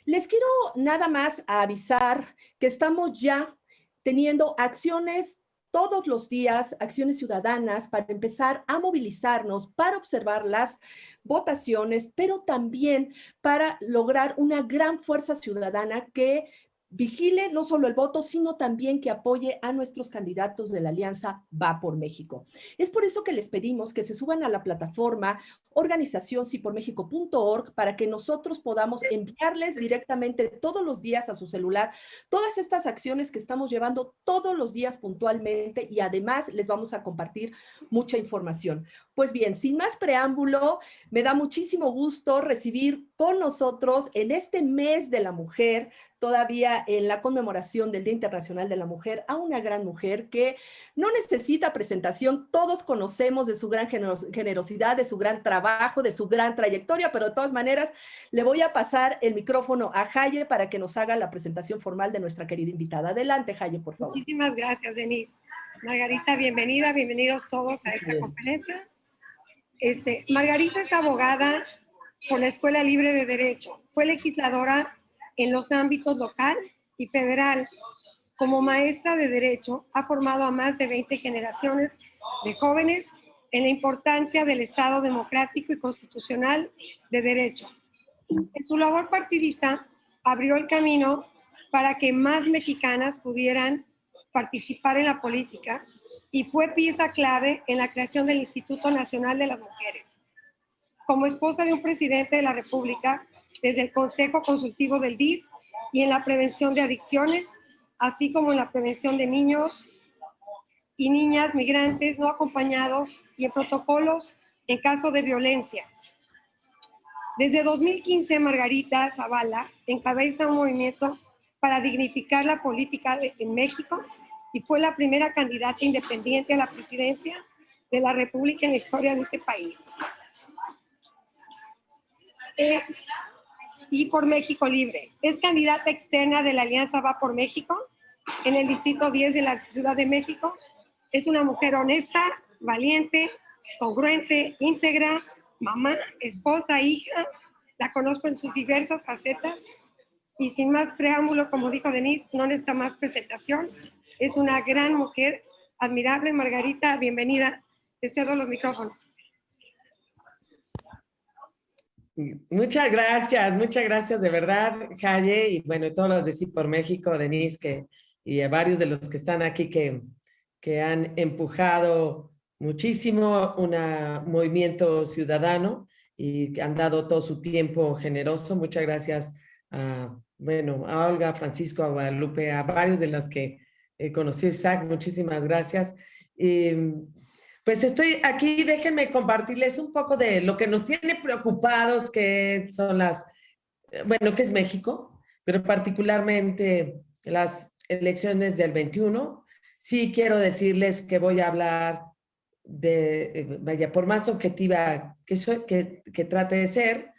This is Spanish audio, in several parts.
Les quiero nada más avisar que estamos ya teniendo acciones todos los días, acciones ciudadanas para empezar a movilizarnos, para observar las votaciones, pero también para lograr una gran fuerza ciudadana que vigile no solo el voto, sino también que apoye a nuestros candidatos de la Alianza Va por México. Es por eso que les pedimos que se suban a la plataforma organizacionsipormexico.org para que nosotros podamos enviarles directamente todos los días a su celular todas estas acciones que estamos llevando todos los días puntualmente y además les vamos a compartir mucha información. Pues bien, sin más preámbulo, me da muchísimo gusto recibir con nosotros en este mes de la mujer, todavía en la conmemoración del Día Internacional de la Mujer, a una gran mujer que no necesita presentación. Todos conocemos de su gran generosidad, de su gran trabajo, de su gran trayectoria, pero de todas maneras le voy a pasar el micrófono a Jaye para que nos haga la presentación formal de nuestra querida invitada. Adelante, Jaye, por favor. Muchísimas gracias, Denise. Margarita, bienvenida, bienvenidos todos a esta conferencia. Margarita es abogada por la Escuela Libre de Derecho. Fue legisladora en los ámbitos local y federal. Como maestra de Derecho, ha formado a más de 20 generaciones de jóvenes en la importancia del Estado democrático y constitucional de derecho. En su labor partidista, abrió el camino para que más mexicanas pudieran participar en la política y fue pieza clave en la creación del Instituto Nacional de las Mujeres. Como esposa de un presidente de la República, desde el Consejo Consultivo del DIF y en la prevención de adicciones, así como en la prevención de niños y niñas migrantes no acompañados y en protocolos en caso de violencia. Desde 2015, Margarita Zavala encabeza un movimiento para dignificar la política en México y fue la primera candidata independiente a la presidencia de la República en la historia de este país. Y por México Libre. Es candidata externa de la Alianza Va por México en el Distrito 10 de la Ciudad de México. Es una mujer honesta, valiente, congruente, íntegra, mamá, esposa, hija. La conozco en sus diversas facetas y sin más preámbulo, como dijo Denise, no necesita más presentación. Es una gran mujer, admirable. Margarita, bienvenida. Te cedo los micrófonos. Muchas gracias de verdad, Jaye, y bueno, todos los de Sí por México, Denise, y a varios de los que están aquí que han empujado muchísimo un movimiento ciudadano y que han dado todo su tiempo generoso. Muchas gracias a Olga, Francisco, a Guadalupe, a varios de los que conocí, Isaac, muchísimas gracias. Pues estoy aquí, déjenme compartirles un poco de lo que nos tiene preocupados, que son que es México, pero particularmente las elecciones del 21. Sí quiero decirles que voy a hablar por más objetiva que trate de ser,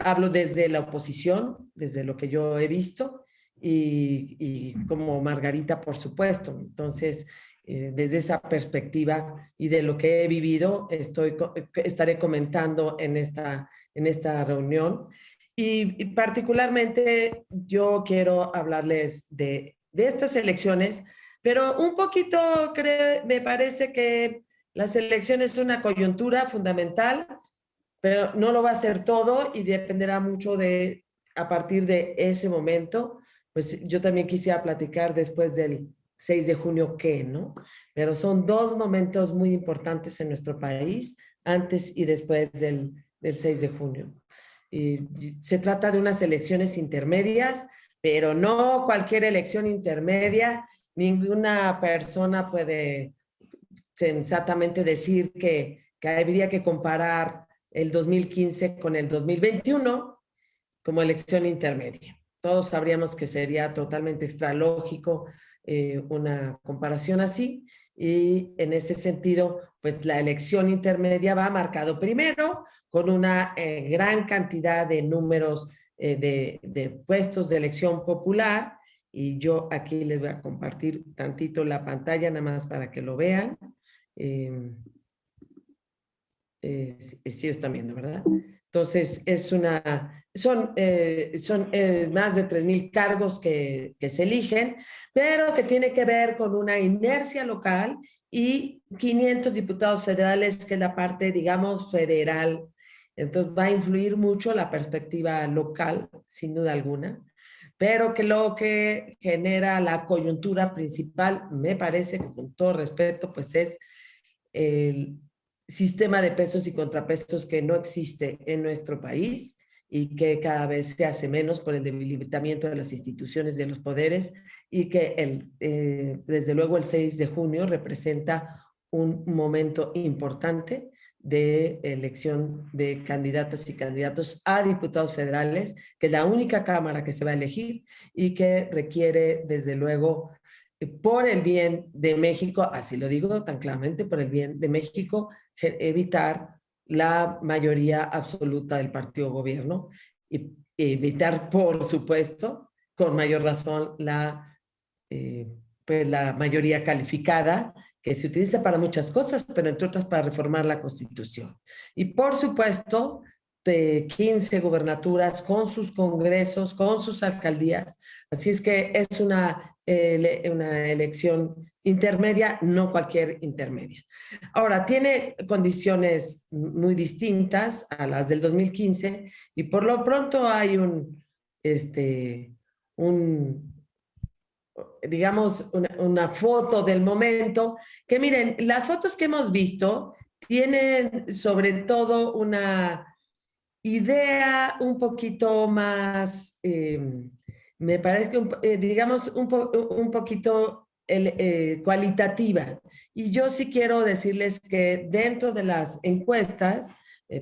hablo desde la oposición, desde lo que yo he visto, y como Margarita, por supuesto. Entonces, desde esa perspectiva y de lo que he vivido, estaré comentando en esta reunión. Y particularmente yo quiero hablarles de estas elecciones, pero un poquito me parece que las elecciones son una coyuntura fundamental, pero no lo va a ser todo y dependerá mucho a partir de ese momento. Pues yo también quisiera platicar después del 6 de junio qué, ¿no? Pero son dos momentos muy importantes en nuestro país, antes y después del 6 de junio. Y se trata de unas elecciones intermedias, pero no cualquier elección intermedia. Ninguna persona puede sensatamente decir que habría que comparar el 2015 con el 2021 como elección intermedia. Todos sabríamos que sería totalmente extralógico una comparación así, y en ese sentido, pues la elección intermedia va marcado primero con una gran cantidad de números de puestos de elección popular, y yo aquí les voy a compartir tantito la pantalla nada más para que lo vean. Sí están viendo, ¿verdad? Entonces, son más de 3,000 cargos que se eligen, pero que tiene que ver con una inercia local y 500 diputados federales, que es la parte, digamos, federal. Entonces, va a influir mucho la perspectiva local, sin duda alguna, pero que lo que genera la coyuntura principal, me parece, con todo respeto, pues es el sistema de pesos y contrapesos que no existe en nuestro país y que cada vez se hace menos por el debilitamiento de las instituciones de los poderes, y que desde luego el 6 de junio representa un momento importante de elección de candidatas y candidatos a diputados federales, que es la única cámara que se va a elegir y que requiere desde luego, por el bien de México, así lo digo tan claramente, por el bien de México, evitar la mayoría absoluta del partido gobierno y evitar, por supuesto, con mayor razón, pues la mayoría calificada, que se utiliza para muchas cosas, pero entre otras para reformar la Constitución. Y por supuesto, de 15 gubernaturas con sus congresos, con sus alcaldías. Así es que es una elección intermedia, no cualquier intermedia. Ahora, tiene condiciones muy distintas a las del 2015 y por lo pronto hay digamos, una foto del momento, que miren, las fotos que hemos visto tienen sobre todo una idea un poquito más, me parece que, digamos, un poquito cualitativa. Y yo sí quiero decirles que dentro de las encuestas,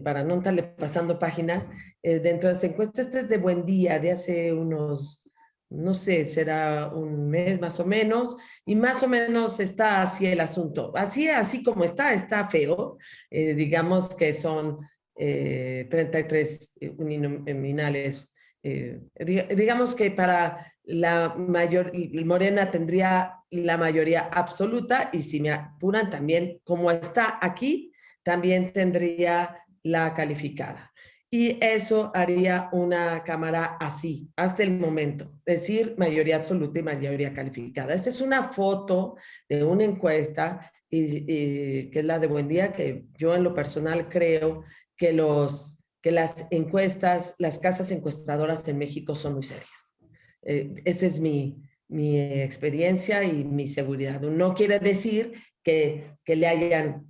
para no estarle pasando páginas, dentro de las encuestas, este es de Buen Día, de hace unos, no sé, será un mes más o menos, y más o menos está así el asunto. Así como está feo. Digamos que son 33 uninominales. Digamos que para la mayor, Morena tendría la mayoría absoluta, y si me apuran también, como está aquí, también tendría la calificada. Y eso haría una cámara así, hasta el momento, es decir, mayoría absoluta y mayoría calificada. Esta es una foto de una encuesta, que es la de Buen Día, que yo en lo personal creo que las encuestas, las casas encuestadoras en México son muy serias. Esa es mi experiencia y mi seguridad. No quiere decir que le hayan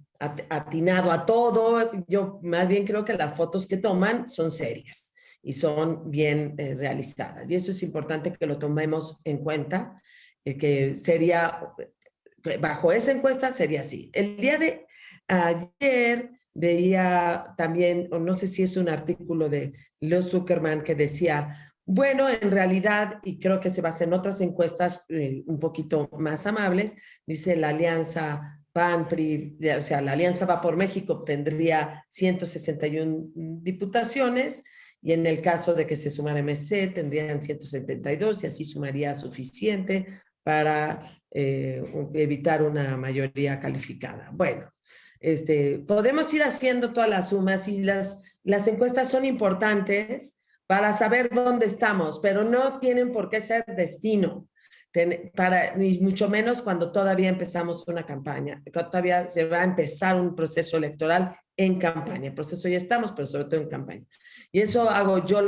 atinado a todo. Yo más bien creo que las fotos que toman son serias y son bien realizadas. Y eso es importante que lo tomemos en cuenta, que sería, bajo esa encuesta sería así. El día de ayer veía también, o no sé si es un artículo de Leo Zuckerman, que decía, bueno, en realidad, y creo que se basa en otras encuestas un poquito más amables, dice la alianza PAN-PRI, o sea, la alianza Va por México obtendría 161 diputaciones, y en el caso de que se sumara MC tendrían 172, y así sumaría suficiente para evitar una mayoría calificada. Bueno, podemos ir haciendo todas las sumas, y las encuestas son importantes para saber dónde estamos, pero no tienen por qué ser destino, ni mucho menos cuando todavía empezamos una campaña, cuando todavía se va a empezar un proceso electoral en campaña. El proceso ya estamos, pero sobre todo en campaña. Y eso hago yo,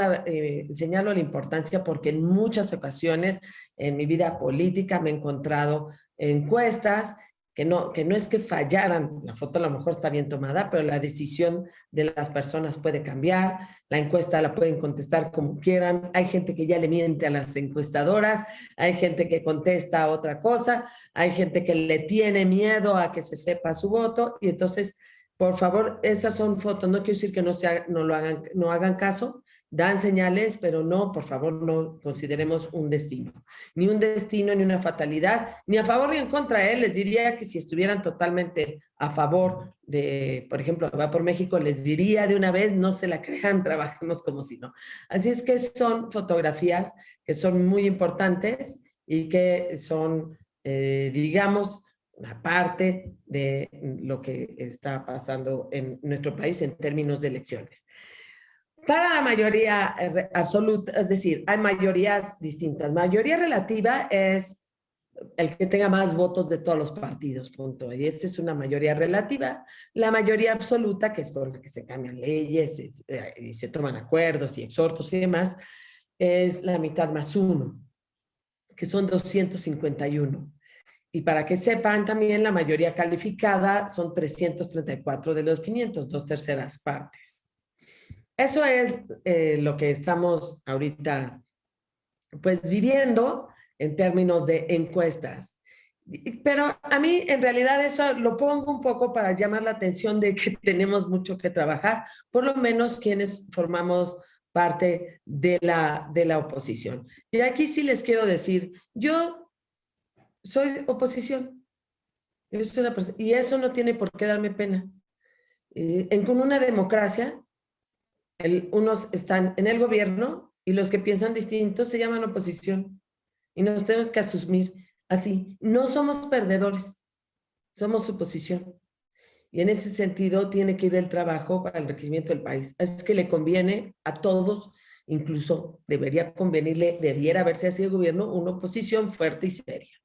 señalo la importancia, porque en muchas ocasiones en mi vida política me he encontrado encuestas que no es que fallaran, la foto a lo mejor está bien tomada, pero la decisión de las personas puede cambiar, la encuesta la pueden contestar como quieran, hay gente que ya le miente a las encuestadoras, hay gente que contesta otra cosa, hay gente que le tiene miedo a que se sepa su voto, y entonces, por favor, esas son fotos, no quiero decir que no hagan caso, dan señales, pero no, por favor, no consideremos un destino, ni un destino, ni una fatalidad, ni a favor ni en contra. Les diría que si estuvieran totalmente a favor de, por ejemplo, Va por México, les diría de una vez, no se la crean, trabajemos como si no. Así es que son fotografías que son muy importantes y que son, digamos, una parte de lo que está pasando en nuestro país en términos de elecciones. Para la mayoría absoluta, es decir, hay mayorías distintas. Mayoría relativa es el que tenga más votos de todos los partidos, punto. Y esta es una mayoría relativa. La mayoría absoluta, que es con la que se cambian leyes y se toman acuerdos y exhortos y demás, es la mitad más uno, que son 251. Y para que sepan también, la mayoría calificada son 334 de los 500, 2/3 partes. Eso es lo que estamos ahorita pues viviendo en términos de encuestas. Pero a mí en realidad eso lo pongo un poco para llamar la atención de que tenemos mucho que trabajar, por lo menos quienes formamos parte de la oposición. Y aquí sí les quiero decir, yo soy oposición. Y eso no tiene por qué darme pena. Con una democracia, unos están en el gobierno y los que piensan distinto se llaman oposición. Y nos tenemos que asumir así. No somos perdedores, somos oposición. Y en ese sentido tiene que ir el trabajo para el enriquecimiento del país. Es que le conviene a todos, incluso debería convenirle, debiera haberse así el gobierno, una oposición fuerte y seria.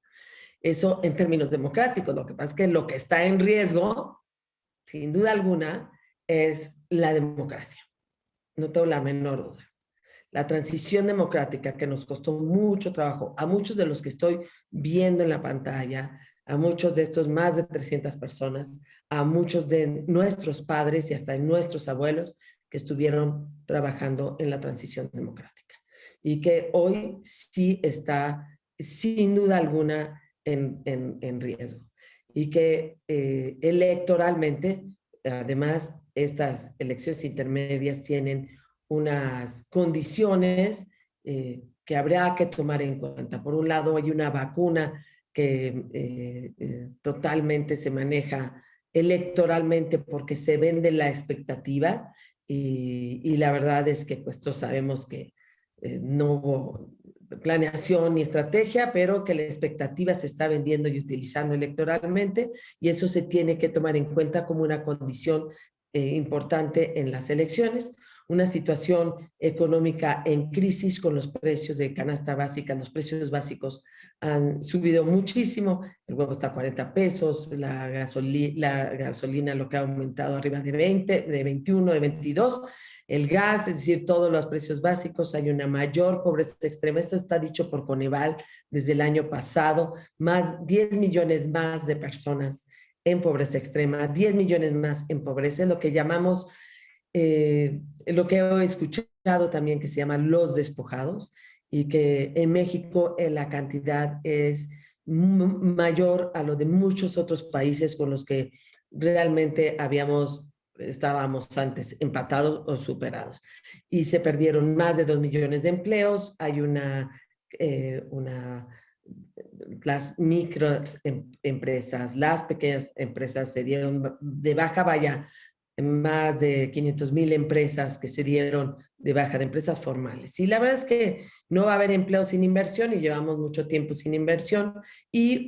Eso en términos democráticos. Lo que pasa es que lo que está en riesgo, sin duda alguna, es la democracia. No tengo la menor duda. La transición democrática que nos costó mucho trabajo, a muchos de los que estoy viendo en la pantalla, a muchos de estos más de 300 personas, a muchos de nuestros padres y hasta de nuestros abuelos que estuvieron trabajando en la transición democrática y que hoy sí está, sin duda alguna, en riesgo. Y que electoralmente, además, estas elecciones intermedias tienen unas condiciones que habrá que tomar en cuenta. Por un lado, hay una vacuna que totalmente se maneja electoralmente porque se vende la expectativa y la verdad es que pues todos sabemos que no hubo planeación ni estrategia, pero que la expectativa se está vendiendo y utilizando electoralmente y eso se tiene que tomar en cuenta como una condición importante en las elecciones. Una situación económica en crisis con los precios de canasta básica, los precios básicos han subido muchísimo, el huevo está a 40 pesos, la gasolina lo que ha aumentado arriba de 20, de 21, de 22, el gas, es decir, todos los precios básicos, hay una mayor pobreza extrema, esto está dicho por Coneval desde el año pasado, 10 millones más de personas en pobreza extrema, 10 millones más en pobreza, lo que llamamos lo que he escuchado también que se llama los despojados y que en México la cantidad es mayor a lo de muchos otros países con los que realmente estábamos antes empatados o superados. Y se perdieron más de 2 millones de empleos, hay las microempresas, las pequeñas empresas se dieron de baja, vaya, más de 500,000 empresas que se dieron de baja, de empresas formales. Y la verdad es que no va a haber empleo sin inversión y llevamos mucho tiempo sin inversión y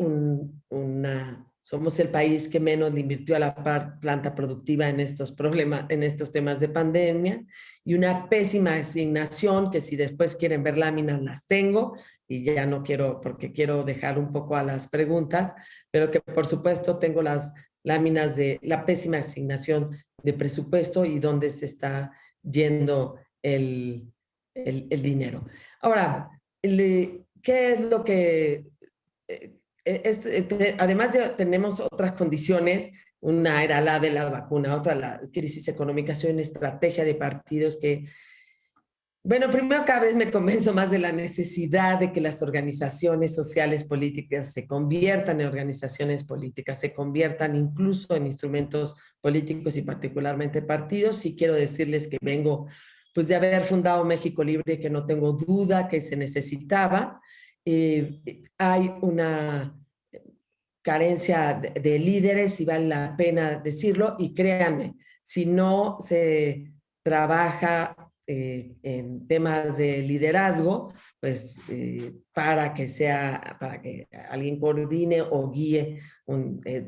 somos el país que menos le invirtió a la planta productiva en estos problemas, en estos temas de pandemia y una pésima asignación que si después quieren ver láminas las tengo y ya no quiero porque quiero dejar un poco a las preguntas, pero que por supuesto tengo las láminas de la pésima asignación de presupuesto y dónde se está yendo el dinero. Ahora, ¿qué es lo que... además tenemos otras condiciones, una era la de la vacuna, otra la crisis económica, hay una estrategia de partidos que bueno, primero cada vez me convenzo más de la necesidad de que las organizaciones sociales políticas se conviertan en organizaciones políticas, se conviertan incluso en instrumentos políticos y particularmente partidos. Y quiero decirles que vengo pues de haber fundado México Libre, que no tengo duda que se necesitaba. Hay una carencia de líderes y vale la pena decirlo y créanme, si no se trabaja en temas de liderazgo, pues para que alguien coordine o guíe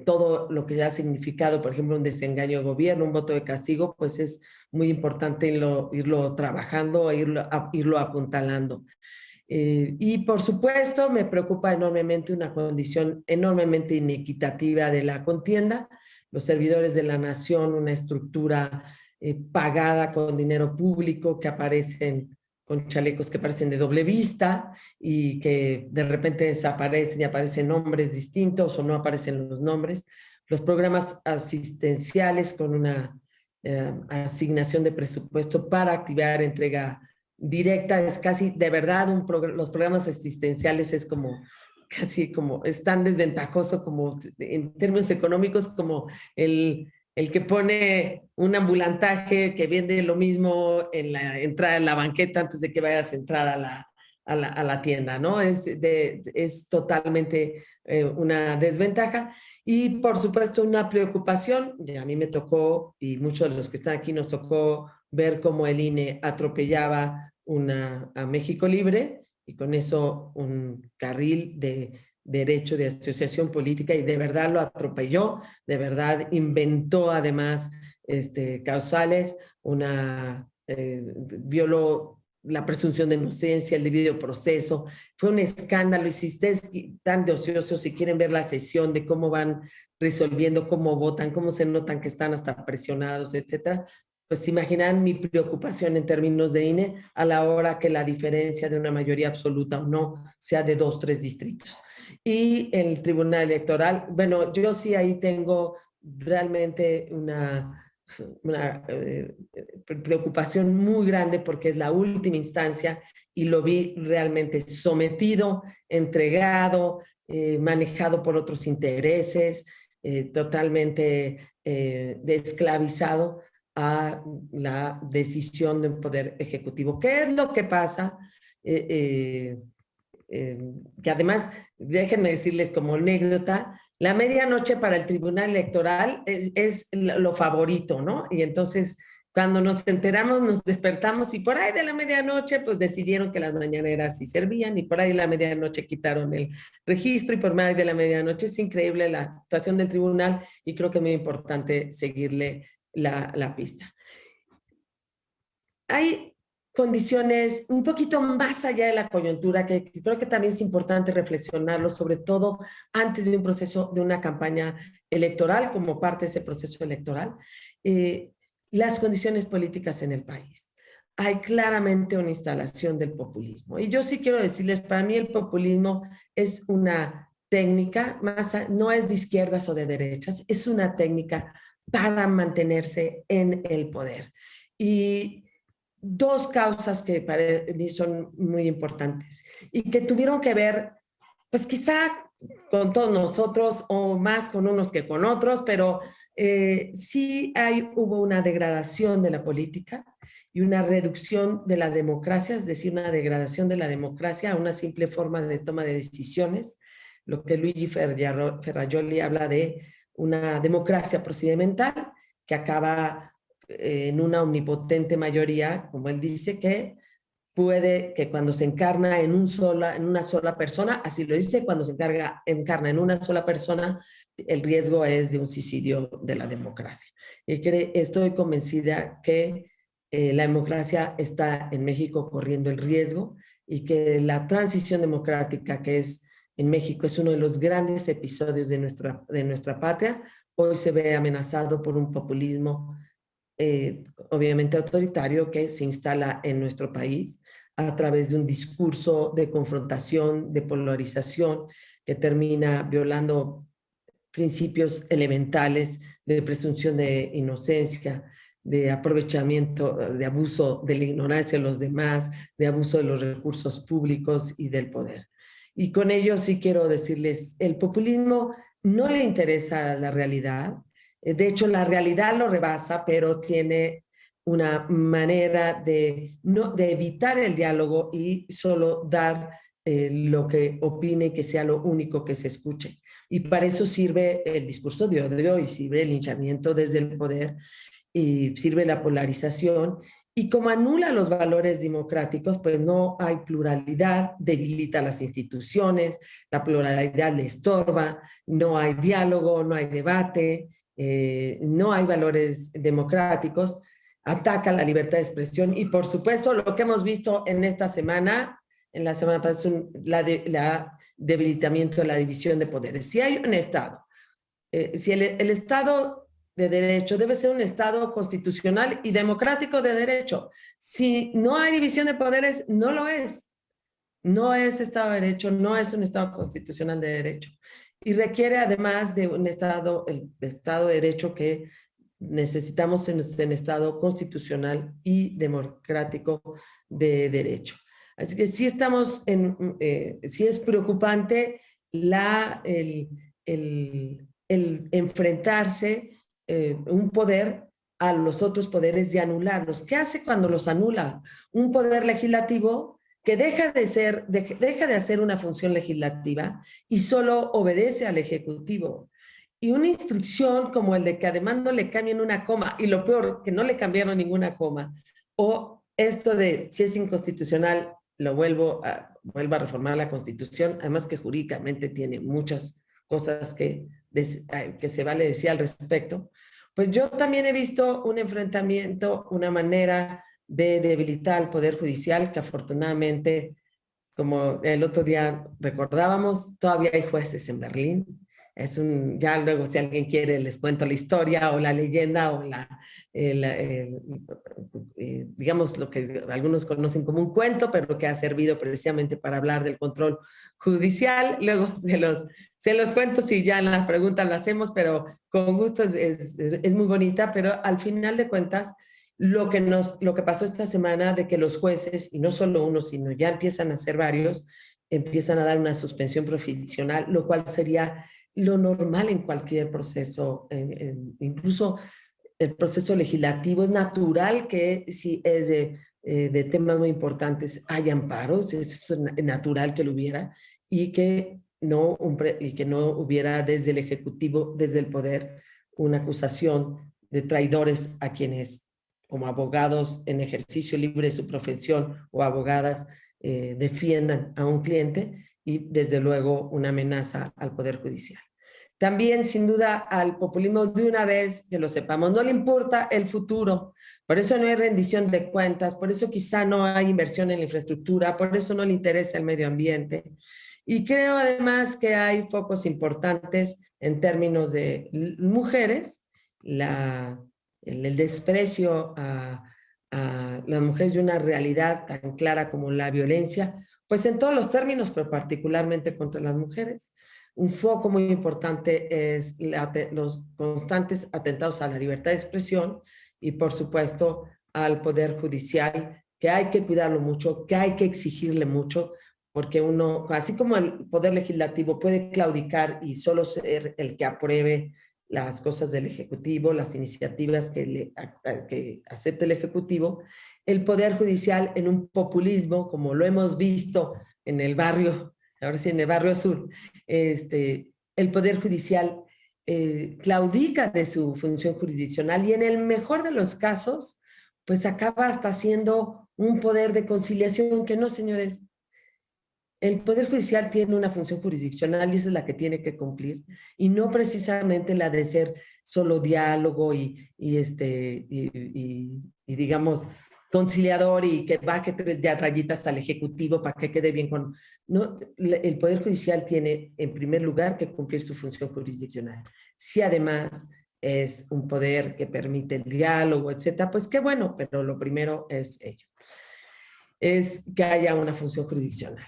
todo lo que ha significado, por ejemplo, un desengaño de gobierno, un voto de castigo, pues es muy importante irlo trabajando, irlo apuntalando. Y por supuesto me preocupa enormemente una condición enormemente inequitativa de la contienda, los servidores de la nación, una estructura pagada con dinero público, que aparecen con chalecos que parecen de doble vista y que de repente desaparecen y aparecen nombres distintos o no aparecen los nombres. Los programas asistenciales con una asignación de presupuesto para activar entrega directa, es casi de verdad los programas asistenciales es como casi como es tan desventajoso como en términos económicos como el que pone un ambulantaje que vende lo mismo en la entrada en la banqueta antes de que vayas a entrar a la tienda, ¿no? Es totalmente una desventaja. Y por supuesto una preocupación, y a mí me tocó, y muchos de los que están aquí nos tocó ver cómo el INE atropellaba a México Libre, y con eso un carril de derecho de asociación política, y de verdad lo atropelló, de verdad inventó además causales, violó la presunción de inocencia, el debido proceso. Fue un escándalo, y si ustedes están de ociosos, si quieren ver la sesión de cómo van resolviendo, cómo votan, cómo se notan que están hasta presionados, etcétera, pues imaginan mi preocupación en términos de INE a la hora que la diferencia de una mayoría absoluta o no sea de 2, 3 distritos. Y el Tribunal Electoral, bueno, yo sí ahí tengo realmente una preocupación muy grande porque es la última instancia y lo vi realmente sometido, entregado, manejado por otros intereses, totalmente esclavizado a la decisión de un poder ejecutivo. ¿Qué es lo que pasa? Que además, déjenme decirles como anécdota, la medianoche para el Tribunal Electoral es lo favorito, ¿no? Y entonces, cuando nos enteramos, nos despertamos y por ahí de la medianoche, pues decidieron que las mañaneras sí servían y por ahí de la medianoche quitaron el registro y por ahí de la medianoche es increíble la actuación del tribunal y creo que es muy importante seguirle la pista. Hay condiciones un poquito más allá de la coyuntura que creo que también es importante reflexionarlo, sobre todo antes de un proceso, de una campaña electoral, como parte de ese proceso electoral, las condiciones políticas en el país. Hay claramente una instalación del populismo. Y yo sí quiero decirles, para mí el populismo es una técnica, no es de izquierdas o de derechas, es una técnica para mantenerse en el poder. Y dos causas que para mí son muy importantes y que tuvieron que ver, pues quizá con todos nosotros o más con unos que con otros, pero sí hubo una degradación de la política y una reducción de la democracia, es decir, una degradación de la democracia a una simple forma de toma de decisiones, lo que Luigi Ferrajoli habla de una democracia procedimental que acaba en una omnipotente mayoría, como él dice, que puede que cuando se encarna en una sola persona, así lo dice, cuando se encarna en una sola persona, el riesgo es de un suicidio de la democracia. Estoy convencida que la democracia está en México corriendo el riesgo y que la transición democrática que es en México es uno de los grandes episodios de nuestra patria, hoy se ve amenazado por un populismo obviamente autoritario que se instala en nuestro país a través de un discurso de confrontación, de polarización, que termina violando principios elementales de presunción de inocencia, de aprovechamiento, de abuso de la ignorancia de los demás, de abuso de los recursos públicos y del poder. Y con ello sí quiero decirles, el populismo no le interesa la realidad. De hecho, la realidad lo rebasa, pero tiene una manera de evitar el diálogo y solo dar lo que opine y que sea lo único que se escuche. Y para eso sirve el discurso de odio y sirve el linchamiento desde el poder y sirve la polarización Y como anula los valores democráticos, pues no hay pluralidad, debilita las instituciones, la pluralidad le estorba, no hay diálogo, no hay debate, no hay valores democráticos, ataca la libertad de expresión y por supuesto lo que hemos visto en esta semana, en la semana pasada, la debilitamiento de la división de poderes. Si hay un Estado, si el Estado de derecho debe ser un Estado constitucional y democrático de derecho. Si no hay división de poderes, no lo es. No es Estado de derecho, no es un Estado constitucional de derecho. Y requiere además de un Estado, el Estado de derecho que necesitamos en un Estado constitucional y democrático de derecho. Así que sí estamos sí es preocupante el enfrentarse un poder a los otros poderes y anularlos. ¿Qué hace cuando los anula? Un poder legislativo que deja de hacer una función legislativa y solo obedece al ejecutivo. Y una instrucción como el de que además no le cambien una coma, y lo peor, que no le cambiaron ninguna coma, o esto de si es inconstitucional, vuelvo a reformar la Constitución, además que jurídicamente tiene muchas cosas que se vale decir al respecto, pues yo también he visto un enfrentamiento, una manera de debilitar al Poder Judicial que afortunadamente, como el otro día recordábamos, todavía hay jueces en Berlín. Ya luego si alguien quiere les cuento la historia o la leyenda o digamos lo que algunos conocen como un cuento, pero que ha servido precisamente para hablar del control judicial. Luego se los cuento si ya en las preguntas lo hacemos, pero con gusto es muy bonita, pero al final de cuentas lo que pasó esta semana de que los jueces, y no solo uno, sino ya empiezan a ser varios, empiezan a dar una suspensión profesional, lo cual sería lo normal en cualquier proceso, incluso el proceso legislativo. Es natural que si es de temas muy importantes haya amparos, es natural que lo hubiera, y que no hubiera desde el Ejecutivo, desde el poder, una acusación de traidores a quienes, como abogados en ejercicio libre de su profesión o abogadas, defiendan a un cliente, y desde luego una amenaza al Poder Judicial. También, sin duda, al populismo de una vez, que lo sepamos, no le importa el futuro, por eso no hay rendición de cuentas, por eso quizá no hay inversión en la infraestructura, por eso no le interesa el medio ambiente. Y creo además que hay focos importantes en términos de mujeres, el desprecio a las mujeres y una realidad tan clara como la violencia, pues en todos los términos, pero particularmente contra las mujeres. Un foco muy importante es los constantes atentados a la libertad de expresión y, por supuesto, al Poder Judicial, que hay que cuidarlo mucho, que hay que exigirle mucho, porque uno, así como el Poder Legislativo puede claudicar y solo ser el que apruebe las cosas del Ejecutivo, las iniciativas que acepte el Ejecutivo, el Poder Judicial, en un populismo, como lo hemos visto en el barrio, ahora sí en el barrio sur, el Poder Judicial claudica de su función jurisdiccional y en el mejor de los casos, pues acaba hasta siendo un poder de conciliación, que no, señores. El Poder Judicial tiene una función jurisdiccional y esa es la que tiene que cumplir, y no precisamente la de ser solo diálogo y digamos, conciliador y que baje 3 rayitas al Ejecutivo para que quede bien con... No, el Poder Judicial tiene, en primer lugar, que cumplir su función jurisdiccional. Si además es un poder que permite el diálogo, etcétera, pues qué bueno, pero lo primero es ello. Es que haya una función jurisdiccional.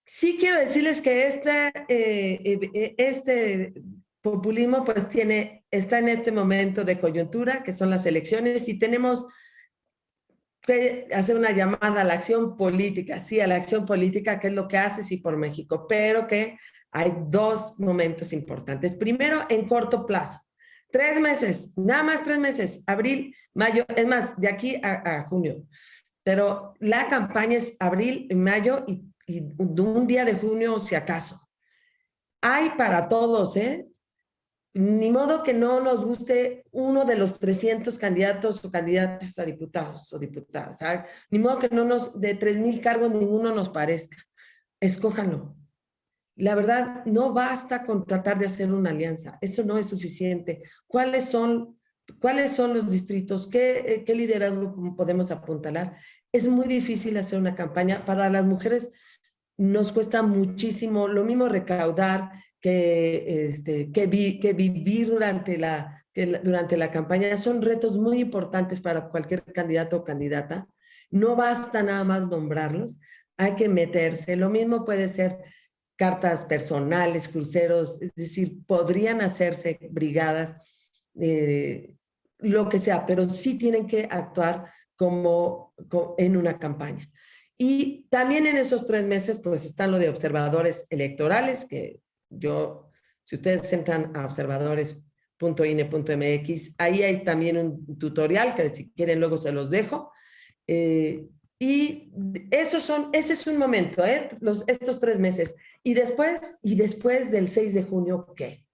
Sí quiero decirles que este populismo pues está en este momento de coyuntura, que son las elecciones, y tenemos que hacer una llamada a la acción política, sí, a la acción política, que es lo que hace Sí por México, pero que hay 2 momentos importantes. Primero, en corto plazo, 3 meses, nada más 3 meses, abril, mayo, es más, de aquí a junio. Pero la campaña es abril, mayo y un día de junio, si acaso. Hay para todos, ¿eh? Ni modo que no nos guste uno de los 300 candidatos o candidatas a diputados o diputadas. ¿Sabe? Ni modo que no nos, de 3,000 cargos, ninguno nos parezca. Escójanlo. La verdad, no basta con tratar de hacer una alianza. Eso no es suficiente. ¿Cuáles son los distritos? ¿Qué liderazgo podemos apuntalar? Es muy difícil hacer una campaña. Para las mujeres nos cuesta muchísimo, lo mismo recaudar que vivir durante la campaña. Son retos muy importantes para cualquier candidato o candidata. No basta nada más nombrarlos, hay que meterse. Lo mismo puede ser cartas personales, cruceros, es decir, podrían hacerse brigadas, lo que sea, pero sí tienen que actuar en una campaña. Y también en esos 3 meses, pues están lo de observadores electorales, que si ustedes entran a observadores.ine.mx, ahí hay también un tutorial que si quieren luego se los dejo. Y ese es un momento, estos 3 meses. Y después del 6 de junio, ¿qué?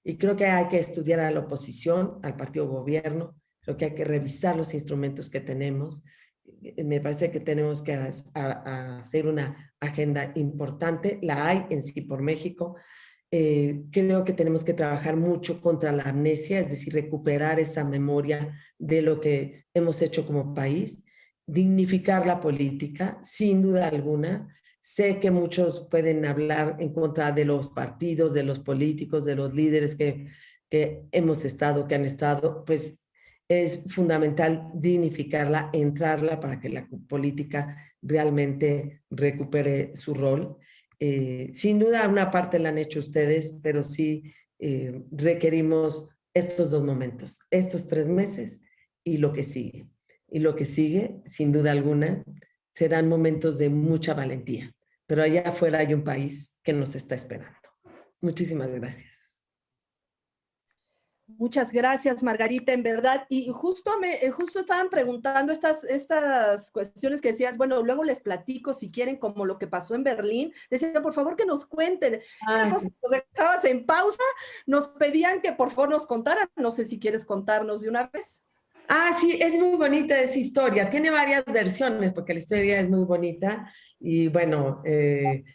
Y creo que hay que estudiar a la oposición, al partido gobierno, creo que hay que revisar los instrumentos que tenemos. Me parece que tenemos que hacer una agenda importante, la hay en Sí por México. Creo que tenemos que trabajar mucho contra la amnesia, es decir, recuperar esa memoria de lo que hemos hecho como país, dignificar la política, sin duda alguna. Sé que muchos pueden hablar en contra de los partidos, de los políticos, de los líderes que que han estado, pues es fundamental dignificarla, entrarla para que la política realmente recupere su rol. Sin duda, una parte la han hecho ustedes, pero sí requerimos estos 2 momentos, estos 3 meses y lo que sigue. Y lo que sigue, sin duda alguna, serán momentos de mucha valentía. Pero allá afuera hay un país que nos está esperando. Muchísimas gracias. Muchas gracias, Margarita, en verdad. Y justo estaban preguntando estas cuestiones que decías, bueno, luego les platico si quieren, como lo que pasó en Berlín. Decía, por favor, que nos cuenten. ¿Qué pasó? Nos dejabas en pausa, nos pedían que por favor nos contaran. No sé si quieres contarnos de una vez. Sí, es muy bonita esa historia. Tiene varias versiones porque la historia es muy bonita y bueno, en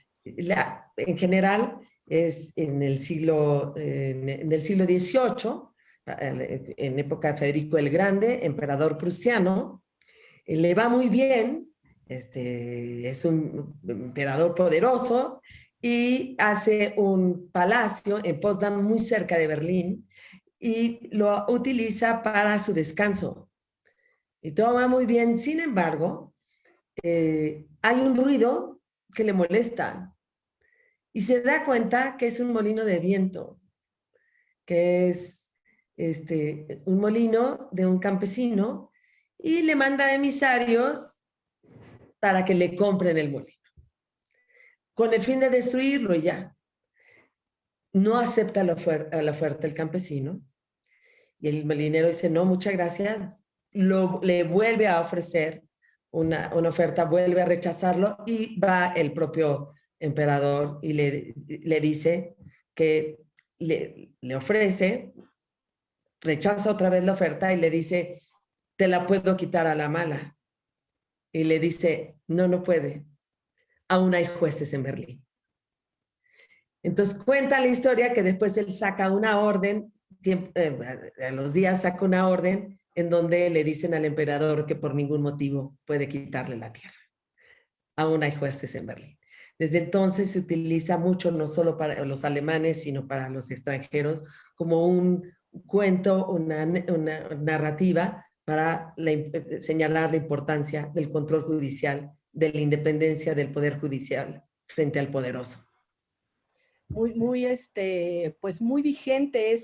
general es en el siglo XVIII, en época de Federico el Grande, emperador prusiano. Le va muy bien, es un emperador poderoso y hace un palacio en Potsdam, muy cerca de Berlín, y lo utiliza para su descanso. Y todo va muy bien. Sin embargo, hay un ruido que le molesta y se da cuenta que es un molino de viento, que es un molino de un campesino, y le manda emisarios para que le compren el molino, con el fin de destruirlo y ya. No acepta la oferta el campesino, y el molinero dice, no, muchas gracias. Le vuelve a ofrecer una oferta, vuelve a rechazarlo, y va el propio emperador y le dice que le ofrece, rechaza otra vez la oferta y le dice, te la puedo quitar a la mala. Y le dice, no, no puede. Aún hay jueces en Berlín. Entonces cuenta la historia que después él saca una orden, a los días saca una orden en donde le dicen al emperador que por ningún motivo puede quitarle la tierra. Aún hay jueces en Berlín. Desde entonces se utiliza mucho, no solo para los alemanes, sino para los extranjeros, como un cuento, una narrativa para señalar la importancia del control judicial, de la independencia del poder judicial frente al poderoso. Pues muy vigente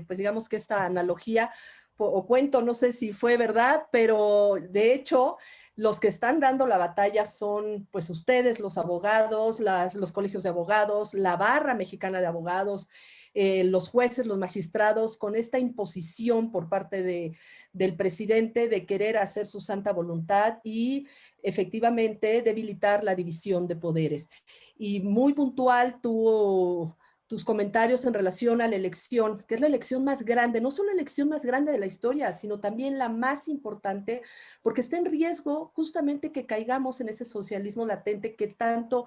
pues digamos que esta analogía o cuento, no sé si fue verdad, pero de hecho los que están dando la batalla son pues ustedes, los abogados, los colegios de abogados, la barra mexicana de abogados, los jueces, los magistrados, con esta imposición por parte del presidente de querer hacer su santa voluntad y efectivamente debilitar la división de poderes. Y muy puntual tus comentarios en relación a la elección, que es la elección más grande, no solo la elección más grande de la historia, sino también la más importante, porque está en riesgo justamente que caigamos en ese socialismo latente que tanto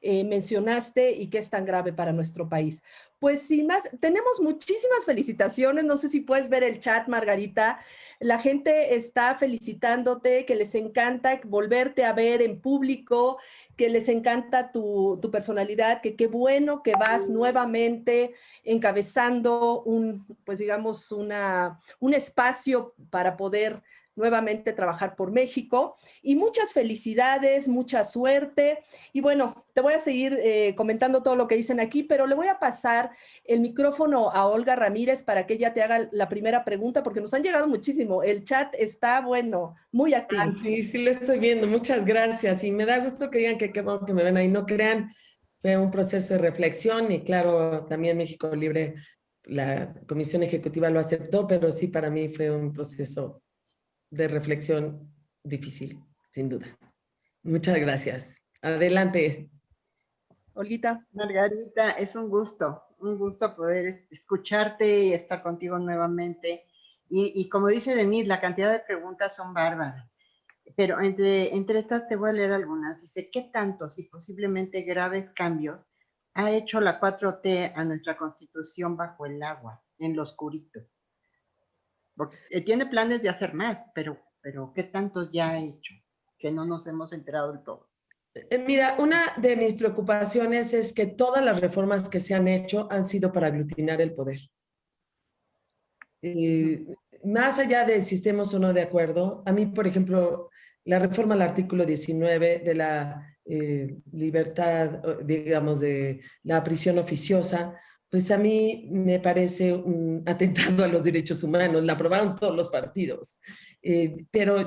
mencionaste y que es tan grave para nuestro país. Pues sin más, tenemos muchísimas felicitaciones, no sé si puedes ver el chat, Margarita, la gente está felicitándote, que les encanta volverte a ver en público, que les encanta tu personalidad, que qué bueno que vas nuevamente encabezando pues digamos, un espacio para poder nuevamente trabajar por México. Y muchas felicidades, mucha suerte. Y bueno, te voy a seguir comentando todo lo que dicen aquí, pero le voy a pasar el micrófono a Olga Ramírez para que ella te haga la primera pregunta, porque nos han llegado muchísimo. El chat está, bueno, muy activo. Sí, sí lo estoy viendo. Muchas gracias. Y me da gusto que digan que qué bueno que me ven ahí. No crean, fue un proceso de reflexión y claro, también México Libre, la Comisión Ejecutiva lo aceptó, pero sí para mí fue un proceso de reflexión difícil, sin duda. Muchas gracias. Adelante. Olguita. Margarita, es un gusto poder escucharte y estar contigo nuevamente. Y como dice Denise, la cantidad de preguntas son bárbaras. Pero entre estas te voy a leer algunas. Dice, ¿qué tantos y posiblemente graves cambios ha hecho la 4T a nuestra Constitución bajo el agua, en lo oscurito? Porque tiene planes de hacer más, pero ¿qué tantos ya ha hecho? Que no nos hemos enterado del todo. Mira, una de mis preocupaciones es que todas las reformas que se han hecho han sido para aglutinar el poder. Más allá de si estemos o no de acuerdo, a mí, por ejemplo, la reforma al artículo 19 de la libertad, digamos, de la prisión oficiosa, pues a mí me parece un atentado a los derechos humanos. La aprobaron todos los partidos. Pero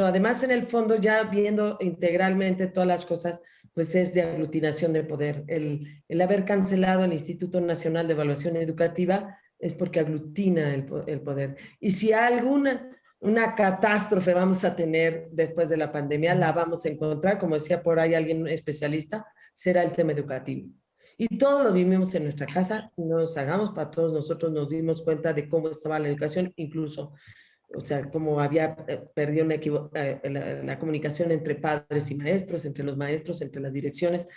además en el fondo, ya viendo integralmente todas las cosas, pues es de aglutinación de poder. El haber cancelado el Instituto Nacional de Evaluación Educativa es porque aglutina el poder. Y si una catástrofe vamos a tener después de la pandemia, la vamos a encontrar, como decía por ahí alguien especialista, será el tema educativo. Y todos lo vivimos en nuestra casa, no nos hagamos, para todos nosotros nos dimos cuenta de cómo estaba la educación, incluso, o sea, cómo había perdido la comunicación entre padres y maestros, entre los maestros, entre las direcciones,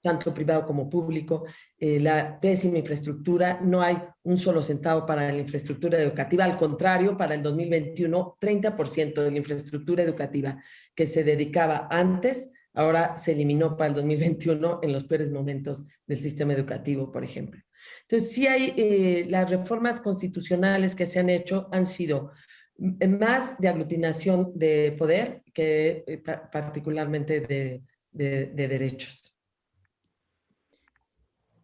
tanto privado como público, la pésima infraestructura, no hay un solo centavo para la infraestructura educativa, al contrario, para el 2021, 30% de la infraestructura educativa que se dedicaba antes, ahora se eliminó para el 2021 en los peores momentos del sistema educativo, por ejemplo. Entonces, sí hay las reformas constitucionales que se han hecho han sido más de aglutinación de poder que particularmente de derechos.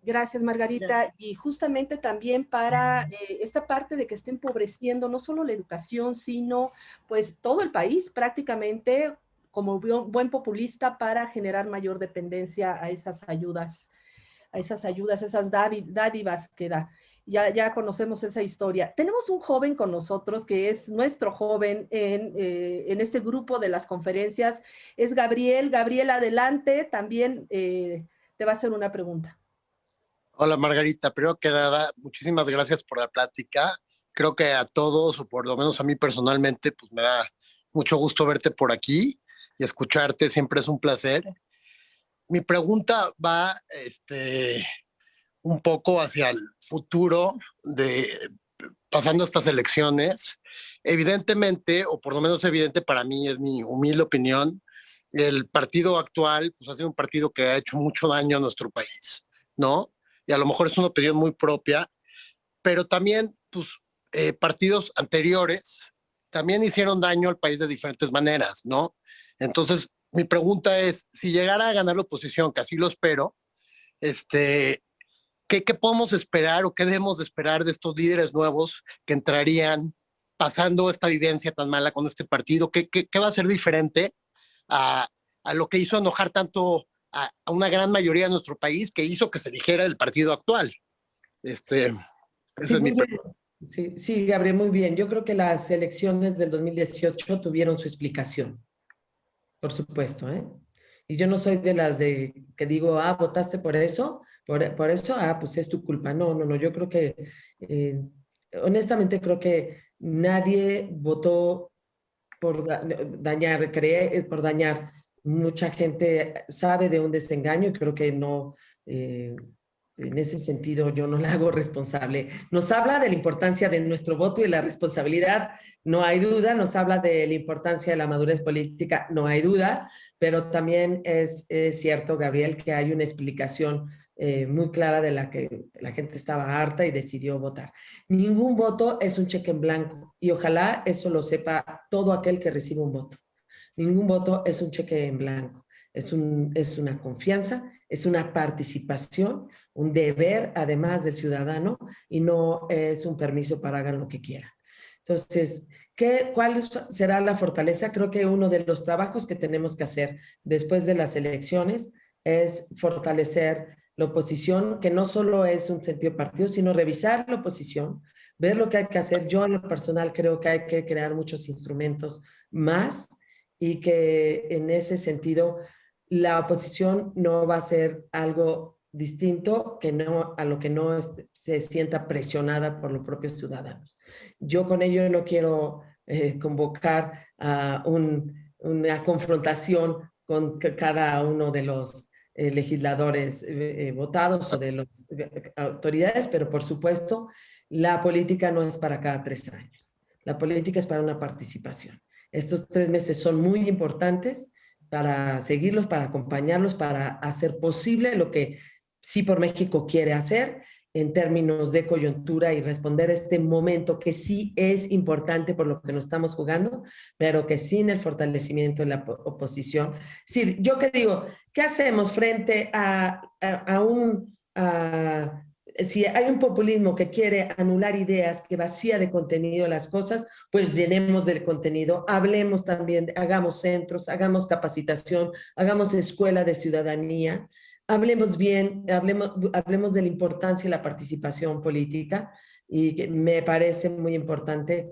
Gracias, Margarita. Y justamente también para esta parte de que esté empobreciendo no solo la educación, sino pues todo el país prácticamente como buen populista para generar mayor dependencia a esas ayudas, esas dádivas que da. Ya conocemos esa historia. Tenemos un joven con nosotros que es nuestro joven en este grupo de las conferencias. Es Gabriel. Gabriel, adelante. También te va a hacer una pregunta. Hola Margarita, primero que nada, muchísimas gracias por la plática. Creo que a todos, o por lo menos a mí personalmente, pues me da mucho gusto verte por aquí y escucharte, siempre es un placer. Mi pregunta va un poco hacia el futuro pasando estas elecciones. Evidentemente, o por lo menos evidente para mí, es mi humilde opinión, el partido actual pues ha sido un partido que ha hecho mucho daño a nuestro país, ¿no? Y a lo mejor es una opinión muy propia, pero también pues, partidos anteriores también hicieron daño al país de diferentes maneras, ¿no? Entonces, mi pregunta es, si llegara a ganar la oposición, que así lo espero, ¿qué podemos esperar o qué debemos de esperar de estos líderes nuevos que entrarían pasando esta vivencia tan mala con este partido? ¿Qué va a ser diferente a lo que hizo enojar tanto a una gran mayoría de nuestro país, que hizo que se eligiera el partido actual? Esa es mi pregunta. Sí, Gabriel, muy bien. Yo creo que las elecciones del 2018 tuvieron su explicación, por supuesto, ¿eh? Y yo no soy de las que digo, votaste por eso, por eso, pues es tu culpa. No, no, no, yo creo que, honestamente creo que nadie votó por dañar, por dañar. Mucha gente sabe de un desengaño y creo que no, en ese sentido yo no la hago responsable. Nos habla de la importancia de nuestro voto y la responsabilidad, no hay duda, nos habla de la importancia de la madurez política, no hay duda, pero también es cierto, Gabriel, que hay una explicación muy clara de la que la gente estaba harta y decidió votar. Ningún voto es un cheque en blanco y ojalá eso lo sepa todo aquel que recibe un voto. Ningún voto es un cheque en blanco, es una confianza, es una participación, un deber además del ciudadano y no es un permiso para hagan lo que quieran. Entonces, ¿cuál será la fortaleza? Creo que uno de los trabajos que tenemos que hacer después de las elecciones es fortalecer la oposición, que no solo es un sentido partido, sino revisar la oposición, ver lo que hay que hacer. Yo en lo personal creo que hay que crear muchos instrumentos más y que en ese sentido la oposición no va a ser algo distinto que no, a lo que no se sienta presionada por los propios ciudadanos. Yo con ello no quiero convocar a una confrontación con cada uno de los legisladores votados o de las autoridades, pero por supuesto la política no es para cada 3 años. La política es para una participación. Estos 3 meses son muy importantes para seguirlos, para acompañarlos, para hacer posible lo que Sí por México quiere hacer en términos de coyuntura y responder a este momento que sí es importante por lo que nos estamos jugando, pero que sin el fortalecimiento de la oposición. Sí, yo que digo, ¿qué hacemos frente si hay un populismo que quiere anular ideas, que vacía de contenido las cosas, pues llenemos del contenido, hablemos también, hagamos centros, hagamos capacitación, hagamos escuela de ciudadanía, hablemos bien, hablemos de la importancia de la participación política y que me parece muy importante.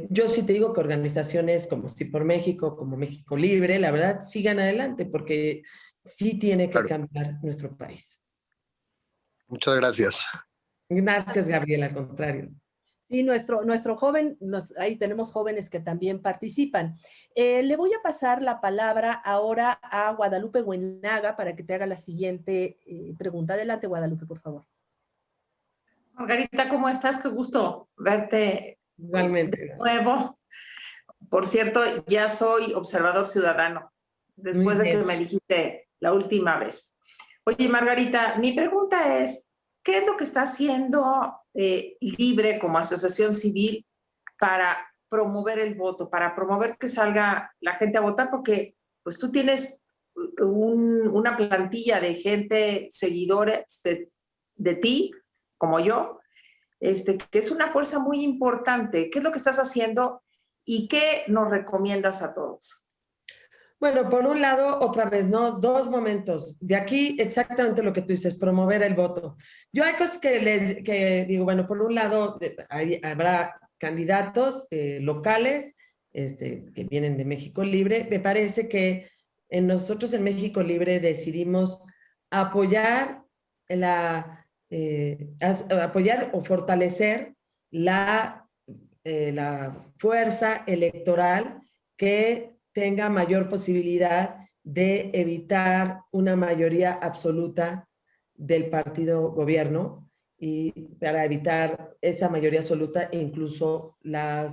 Yo sí te digo que organizaciones como Sí por México, como México Libre, la verdad, sigan adelante porque sí tiene que cambiar nuestro país. Muchas gracias. Gracias, Gabriela, al contrario. Sí, nuestro joven, ahí tenemos jóvenes que también participan. Le voy a pasar la palabra ahora a Guadalupe Buenaga para que te haga la siguiente pregunta. Adelante, Guadalupe, por favor. Margarita, ¿cómo estás? Qué gusto verte. Igualmente. De nuevo. Por cierto, ya soy observador ciudadano, después de que me dijiste la última vez. Oye, Margarita, mi pregunta es, ¿qué es lo que está haciendo Libre como asociación civil para promover el voto, para promover que salga la gente a votar? Porque pues tú tienes una plantilla de gente, seguidores de ti, como yo, que es una fuerza muy importante. ¿Qué es lo que estás haciendo y qué nos recomiendas a todos? Bueno, por un lado, otra vez, ¿no? 2 momentos. De aquí, exactamente lo que tú dices, promover el voto. Yo hay cosas que digo, bueno, por un lado, habrá candidatos locales que vienen de México Libre. Me parece que nosotros en México Libre decidimos apoyar apoyar o fortalecer la fuerza electoral que tenga mayor posibilidad de evitar una mayoría absoluta del partido gobierno y para evitar esa mayoría absoluta e incluso la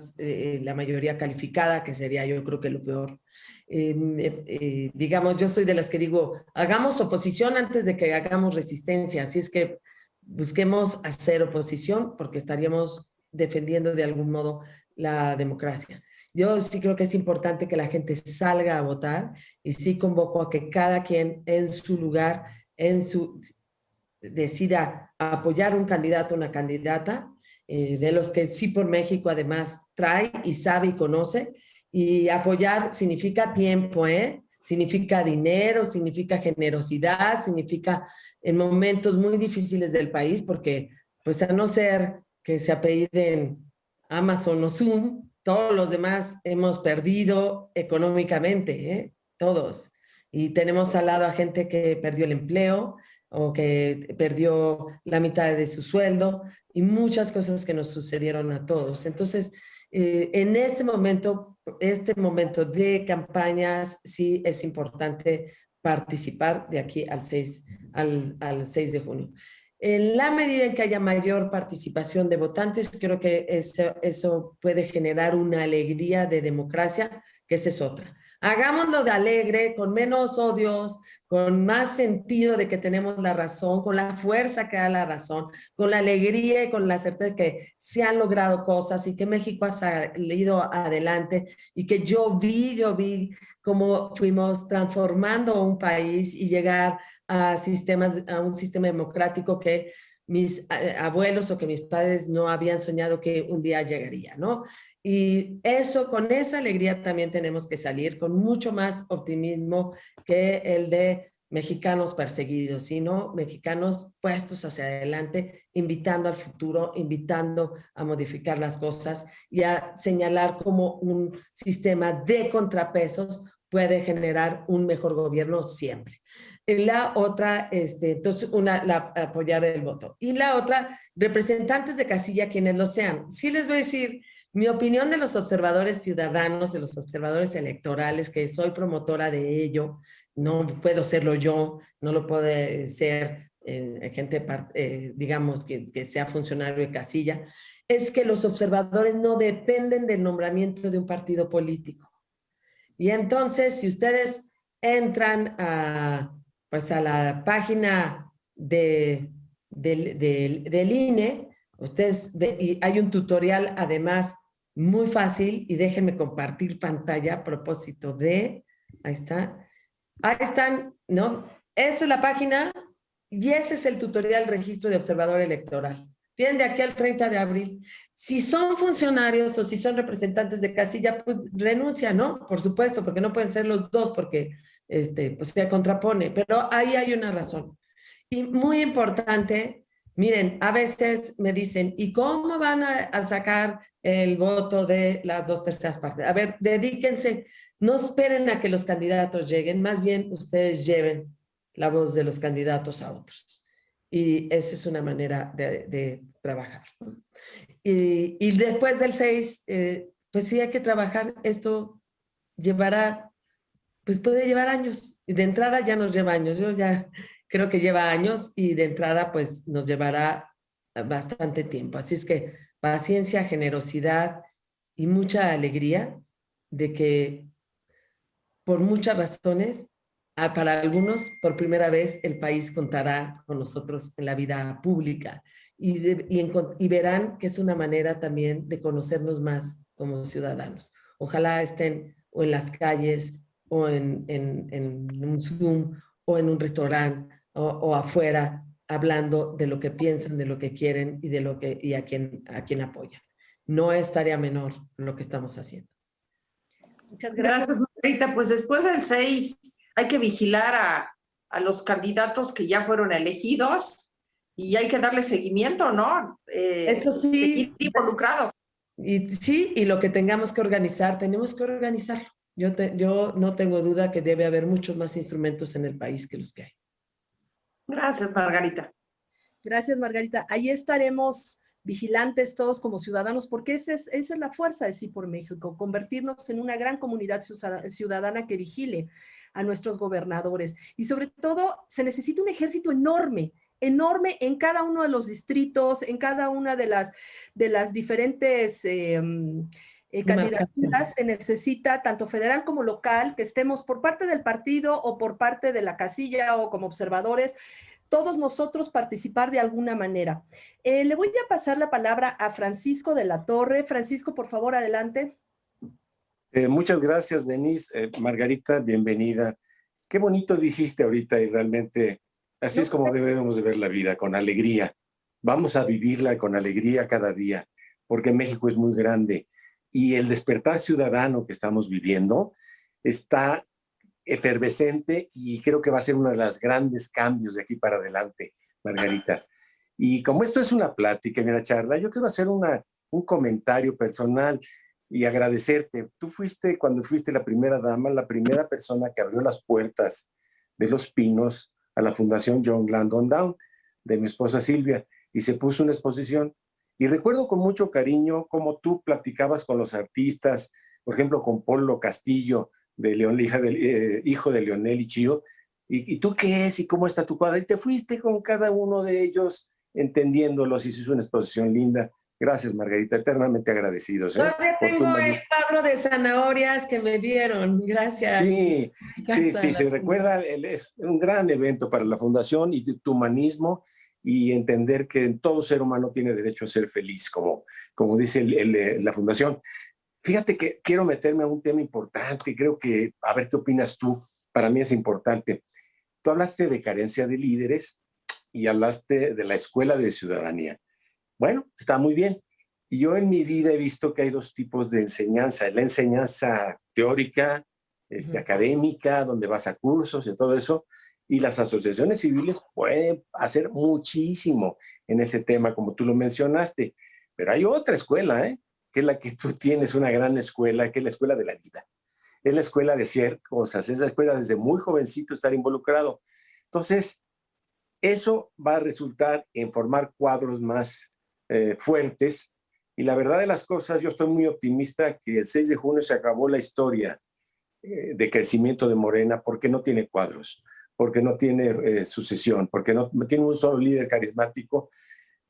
mayoría calificada, que sería yo creo que lo peor. Digamos, yo soy de las que digo, hagamos oposición antes de que hagamos resistencia, así es que busquemos hacer oposición porque estaríamos defendiendo de algún modo la democracia. Yo sí creo que es importante que la gente salga a votar y sí convoco a que cada quien en su lugar, decida apoyar un candidato o una candidata, de los que Sí por México además trae y sabe y conoce, y apoyar significa tiempo, significa dinero, significa generosidad, significa en momentos muy difíciles del país, porque pues a no ser que se apelliden Amazon o Zoom, todos los demás hemos perdido económicamente, todos. Y tenemos al lado a gente que perdió el empleo, o que perdió la mitad de su sueldo y muchas cosas que nos sucedieron a todos. Entonces, en este momento de campañas, sí es importante participar de aquí al 6 de junio. En la medida en que haya mayor participación de votantes, creo que eso puede generar una alegría de democracia, que esa es otra. Hagámoslo de alegre, con menos odios, con más sentido de que tenemos la razón, con la fuerza que da la razón, con la alegría y con la certeza de que se han logrado cosas y que México ha salido adelante y que yo vi cómo fuimos transformando un país y llegar a un sistema democrático que mis abuelos o que mis padres no habían soñado que un día llegaría, ¿no? Y eso, con esa alegría también tenemos que salir con mucho más optimismo que el de mexicanos perseguidos, sino mexicanos puestos hacia adelante, invitando al futuro, invitando a modificar las cosas y a señalar cómo un sistema de contrapesos puede generar un mejor gobierno siempre. La otra, entonces, apoyar el voto. Y la otra, representantes de casilla, quienes lo sean. Sí les voy a decir, mi opinión de los observadores ciudadanos, de los observadores electorales, que soy promotora de ello, no puedo serlo yo, no lo puede ser gente, digamos, que sea funcionario de casilla, es que los observadores no dependen del nombramiento de un partido político. Y entonces, si ustedes entran pues a la página del INE, y hay un tutorial además muy fácil, y déjenme compartir pantalla a propósito de, ahí están, ¿no? Esa es la página y ese es el tutorial registro de observador electoral. Tienen de aquí al 30 de abril. Si son funcionarios o si son representantes de casilla, pues renuncian, ¿no? Por supuesto, porque no pueden ser los dos, porque pues se contrapone, pero ahí hay una razón. Y muy importante, miren, a veces me dicen, ¿y cómo van a sacar el voto de las 2/3 partes? A ver, dedíquense, no esperen a que los candidatos lleguen, más bien ustedes lleven la voz de los candidatos a otros. Y esa es una manera de trabajar. Y después del 6, pues sí hay que trabajar. Esto llevará, pues puede llevar años. Y de entrada ya nos lleva años. Yo ya creo que lleva años y de entrada pues nos llevará bastante tiempo. Así es que paciencia, generosidad y mucha alegría de que por muchas razones, para algunos, por primera vez, el país contará con nosotros en la vida pública y verán que es una manera también de conocernos más como ciudadanos. Ojalá estén o en las calles o en un Zoom o en un restaurante o afuera hablando de lo que piensan, de lo que quieren y a quién apoyan. No es tarea menor lo que estamos haciendo. Muchas gracias. Gracias, Margarita. Pues después del 6 hay que vigilar a los candidatos que ya fueron elegidos y hay que darle seguimiento, ¿no? Eso sí. Seguir involucrados. Y sí, y lo que tengamos que organizar, tenemos que organizarlo. Yo no tengo duda que debe haber muchos más instrumentos en el país que los que hay. Gracias, Margarita. Gracias, Margarita. Ahí estaremos vigilantes todos como ciudadanos, porque esa es la fuerza de Sí por México, convertirnos en una gran comunidad ciudadana que vigile a nuestros gobernadores. Y sobre todo, se necesita un ejército enorme en cada uno de los distritos, en cada una de las diferentes candidaturas. Se necesita tanto federal como local, que estemos por parte del partido o por parte de la casilla o como observadores, todos nosotros participar de alguna manera. Le voy a pasar la palabra a Francisco de la Torre. Francisco, por favor, adelante. Muchas gracias, Denise. Margarita, bienvenida. Qué bonito dijiste ahorita y realmente así es como debemos de ver la vida, con alegría. Vamos a vivirla con alegría cada día, porque México es muy grande y el despertar ciudadano que estamos viviendo está efervescente y creo que va a ser uno de los grandes cambios de aquí para adelante, Margarita. Y como esto es una plática y una charla, yo quiero hacer un comentario personal y agradecerte. Tú fuiste, cuando fuiste la primera dama, la primera persona que abrió las puertas de Los Pinos a la Fundación John Langdon Down de mi esposa Silvia y se puso una exposición. Y recuerdo con mucho cariño cómo tú platicabas con los artistas, por ejemplo, con Polo Castillo, hijo de Leonel y Chío, ¿y tú qué es? ¿Y cómo está tu cuadro? Y te fuiste con cada uno de ellos, entendiéndolos, y hiciste una exposición linda. Gracias, Margarita, eternamente agradecidos. Todavía tengo el cuadro de zanahorias que me dieron, gracias. Sí, se recuerda, es un gran evento para la Fundación y tu humanismo, y entender que todo ser humano tiene derecho a ser feliz, como dice la Fundación. Fíjate que quiero meterme a un tema importante, creo que, a ver qué opinas tú, para mí es importante. Tú hablaste de carencia de líderes y hablaste de la escuela de ciudadanía. Bueno, está muy bien. Y yo en mi vida he visto que hay dos tipos de enseñanza. La enseñanza teórica, académica, donde vas a cursos y todo eso, y las asociaciones civiles pueden hacer muchísimo en ese tema, como tú lo mencionaste. Pero hay otra escuela, que es la que tú tienes, una gran escuela, que es la escuela de la vida. Es la escuela de hacer cosas, es la escuela desde muy jovencito estar involucrado. Entonces, eso va a resultar en formar cuadros más fuertes. Y la verdad de las cosas, yo estoy muy optimista que el 6 de junio se acabó la historia de crecimiento de Morena, porque no tiene cuadros, porque no tiene sucesión, porque no tiene un solo líder carismático.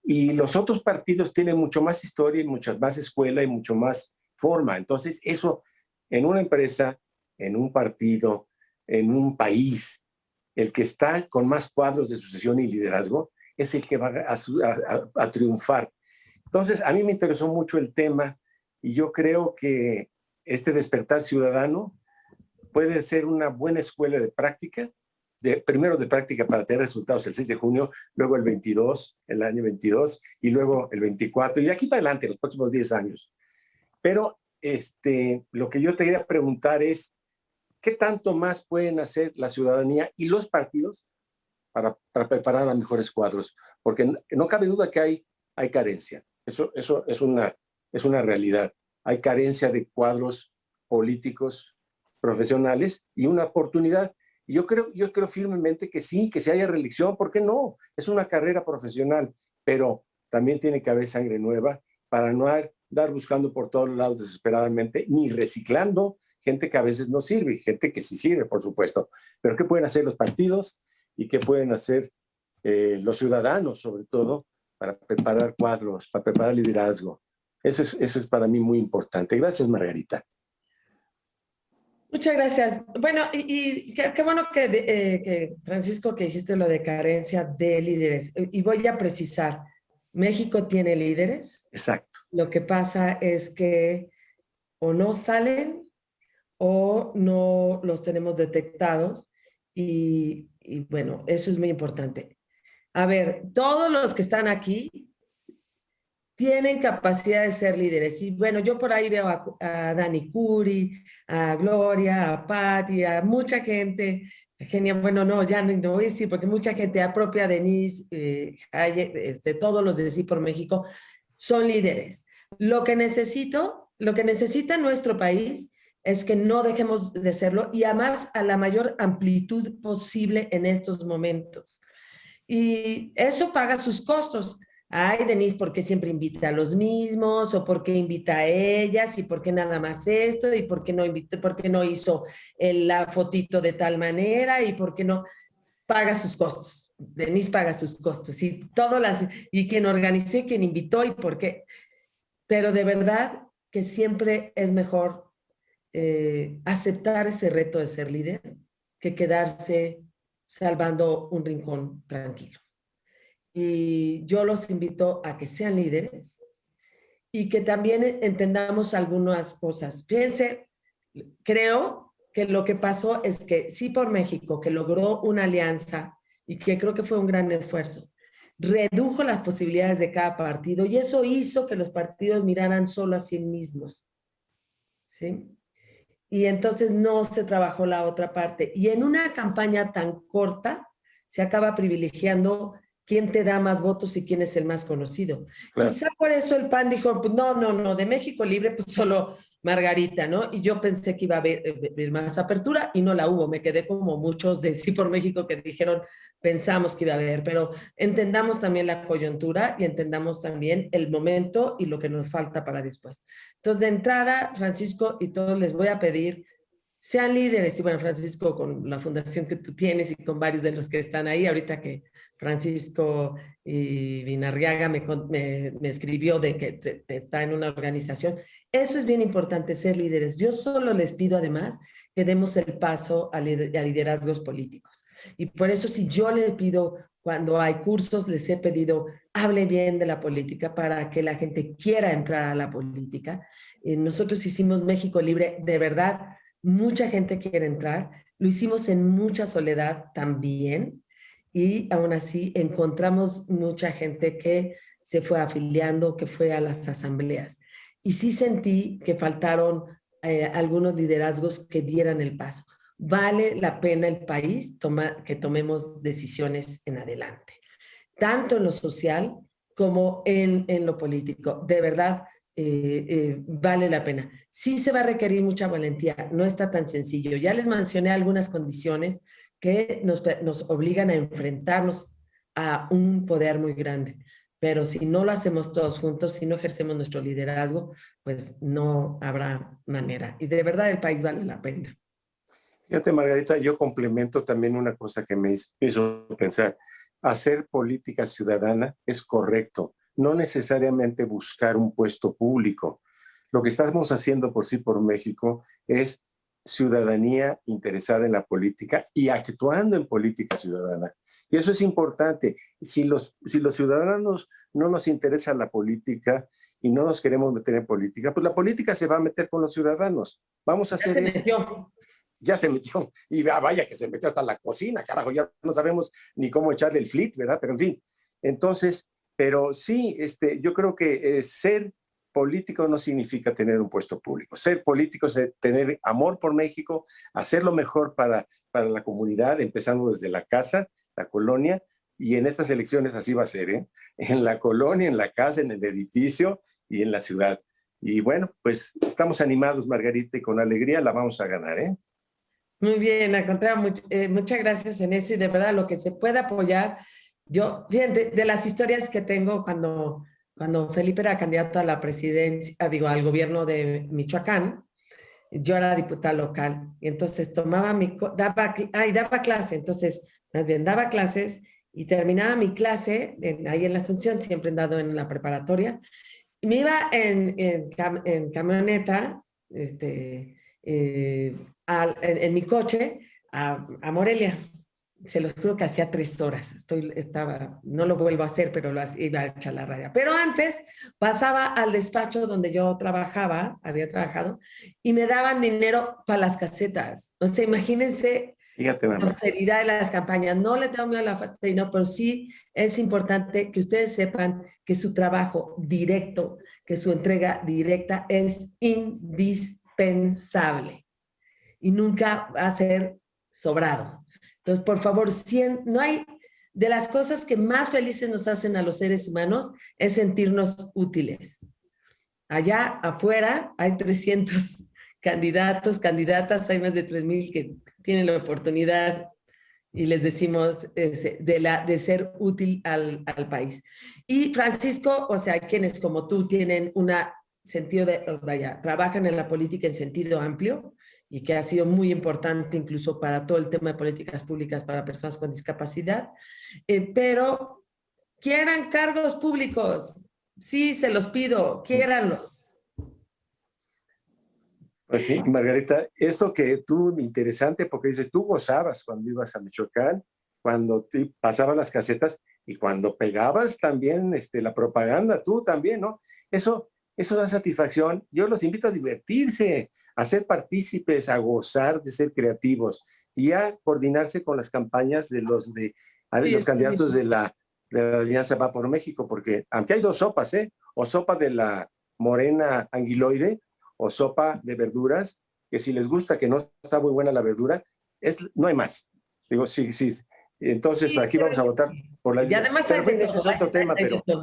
Y los otros partidos tienen mucho más historia y mucha más escuela y mucho más forma. Entonces, eso en una empresa, en un partido, en un país, el que está con más cuadros de sucesión y liderazgo es el que va a triunfar. Entonces, a mí me interesó mucho el tema y yo creo que este despertar ciudadano puede ser una buena escuela de práctica, primero de práctica para tener resultados el 6 de junio, luego el 22, el año 22, y luego el 24, y de aquí para adelante, los próximos 10 años. Pero lo que yo te quería preguntar es, ¿qué tanto más pueden hacer la ciudadanía y los partidos para preparar a mejores cuadros? Porque no cabe duda que hay carencia. Eso es una realidad. Hay carencia de cuadros políticos profesionales y una oportunidad. Y yo creo firmemente que sí, que si haya reelección, ¿por qué no? Es una carrera profesional, pero también tiene que haber sangre nueva para no andar buscando por todos lados desesperadamente, ni reciclando gente que a veces no sirve, gente que sí sirve, por supuesto. Pero ¿qué pueden hacer los partidos y qué pueden hacer los ciudadanos, sobre todo, para preparar cuadros, para preparar liderazgo? Eso es para mí muy importante. Gracias, Margarita. Muchas gracias. Bueno, y qué bueno que Francisco, que dijiste lo de carencia de líderes. Y voy a precisar, México tiene líderes. Exacto. Lo que pasa es que o no salen o no los tenemos detectados. Y bueno, eso es muy importante. A ver, todos los que están aquí tienen capacidad de ser líderes. Y bueno, yo por ahí veo a Dani Curi, a Gloria, a Patti, a mucha gente, Genia, bueno, no, ya no voy a decir, porque mucha gente, a propia Denise, todos los de Sí por México, son líderes. Lo que necesita nuestro país es que no dejemos de serlo, y además a la mayor amplitud posible en estos momentos. Y eso paga sus costos. Ay, Denise, ¿por qué siempre invita a los mismos? ¿O por qué invita a ellas? ¿Y por qué nada más esto? ¿Y por qué no hizo la fotito de tal manera? ¿Y por qué no? Paga sus costos. Denise paga sus costos. Y quien organizó y quien invitó y por qué. Pero de verdad que siempre es mejor aceptar ese reto de ser líder que quedarse salvando un rincón tranquilo. Y yo los invito a que sean líderes y que también entendamos algunas cosas. Fíjense, creo que lo que pasó es que Sí por México, que logró una alianza y que creo que fue un gran esfuerzo, redujo las posibilidades de cada partido, y eso hizo que los partidos miraran solo a sí mismos, ¿sí? Y entonces no se trabajó la otra parte. Y en una campaña tan corta se acaba privilegiando quién te da más votos y quién es el más conocido. Claro. Quizá por eso el PAN dijo, pues no, de México Libre, pues solo Margarita, ¿no? Y yo pensé que iba a haber más apertura y no la hubo. Me quedé como muchos de Sí por México que dijeron, pensamos que iba a haber, pero entendamos también la coyuntura y entendamos también el momento y lo que nos falta para después. Entonces, de entrada, Francisco y todos les voy a pedir, sean líderes. Y bueno, Francisco, con la fundación que tú tienes y con varios de los que están ahí, ahorita que Francisco y Vinarriaga me escribió de que está en una organización. Eso es bien importante, ser líderes. Yo solo les pido además que demos el paso a liderazgos políticos. Y por eso si yo le pido, cuando hay cursos, les he pedido, hable bien de la política para que la gente quiera entrar a la política. Nosotros hicimos México Libre, de verdad, mucha gente quiere entrar. Lo hicimos en mucha soledad también. Y aún así encontramos mucha gente que se fue afiliando, que fue a las asambleas. Y sí sentí que faltaron algunos liderazgos que dieran el paso. Vale la pena el país que tomemos decisiones en adelante, tanto en lo social como en lo político. De verdad, vale la pena. Sí se va a requerir mucha valentía, no está tan sencillo. Ya les mencioné algunas condiciones que nos obligan a enfrentarnos a un poder muy grande. Pero si no lo hacemos todos juntos, si no ejercemos nuestro liderazgo, pues no habrá manera. Y de verdad el país vale la pena. Fíjate, Margarita, yo complemento también una cosa que me hizo pensar. Hacer política ciudadana es correcto, no necesariamente buscar un puesto público. Lo que estamos haciendo por Sí por México es ciudadanía interesada en la política y actuando en política ciudadana. Y eso es importante. Si los ciudadanos no nos interesa la política y no nos queremos meter en política, pues la política se va a meter con los ciudadanos. Vamos a hacer eso. Ya se metió. Y vaya que se metió hasta la cocina, carajo, ya no sabemos ni cómo echarle el flit, ¿verdad? Pero en fin. Entonces, pero sí, yo creo que ser político no significa tener un puesto público. Ser político es tener amor por México, hacerlo mejor para la comunidad, empezando desde la casa, la colonia, y en estas elecciones así va a ser, ¿eh? En la colonia, en la casa, en el edificio y en la ciudad. Y bueno, pues estamos animados, Margarita, y con alegría la vamos a ganar, ¿eh? Muy bien, al contrario, muchas gracias en eso y de verdad lo que se puede apoyar. Yo, fíjate, de las historias que tengo cuando Felipe era candidato a la presidencia, al gobierno de Michoacán, yo era diputada local y entonces daba clase, entonces más bien daba clases y terminaba mi clase ahí en la Asunción, siempre he dado en la preparatoria, y me iba en camioneta, en mi coche a Morelia. Se los juro que hacía 3 horas. No lo vuelvo a hacer, pero iba a echar la raya. Pero antes pasaba al despacho donde yo había trabajado, y me daban dinero para las casetas. O sea, imagínense Fíjate, la austeridad de las campañas. No le tengo miedo a la falta de dinero, pero sí es importante que ustedes sepan que su trabajo directo, que su entrega directa es indispensable y nunca va a ser sobrado. Entonces, por favor, no hay, de las cosas que más felices nos hacen a los seres humanos es sentirnos útiles. Allá afuera hay 300 candidatos, candidatas, hay más de 3,000 que tienen la oportunidad y les decimos de ser útil al país. Y Francisco, o sea, quienes como tú tienen trabajan en la política en sentido amplio y que ha sido muy importante incluso para todo el tema de políticas públicas para personas con discapacidad, pero quieran cargos públicos, sí, se los pido, quiéranlos. Pues sí, Margarita, esto que tú, interesante, porque dices, tú gozabas cuando ibas a Michoacán, cuando pasabas las casetas y cuando pegabas también la propaganda, tú también, ¿no? Eso da satisfacción. Yo los invito a divertirse, a ser partícipes, a gozar de ser creativos y a coordinarse con las campañas de los candidatos de la Alianza Va por México, porque aunque hay 2 sopas, o sopa de la morena anguiloide o sopa de verduras, que si les gusta que no está muy buena la verdura, no hay más. Digo, sí. Entonces, aquí vamos a votar por las... Y además pero ese es otro tema,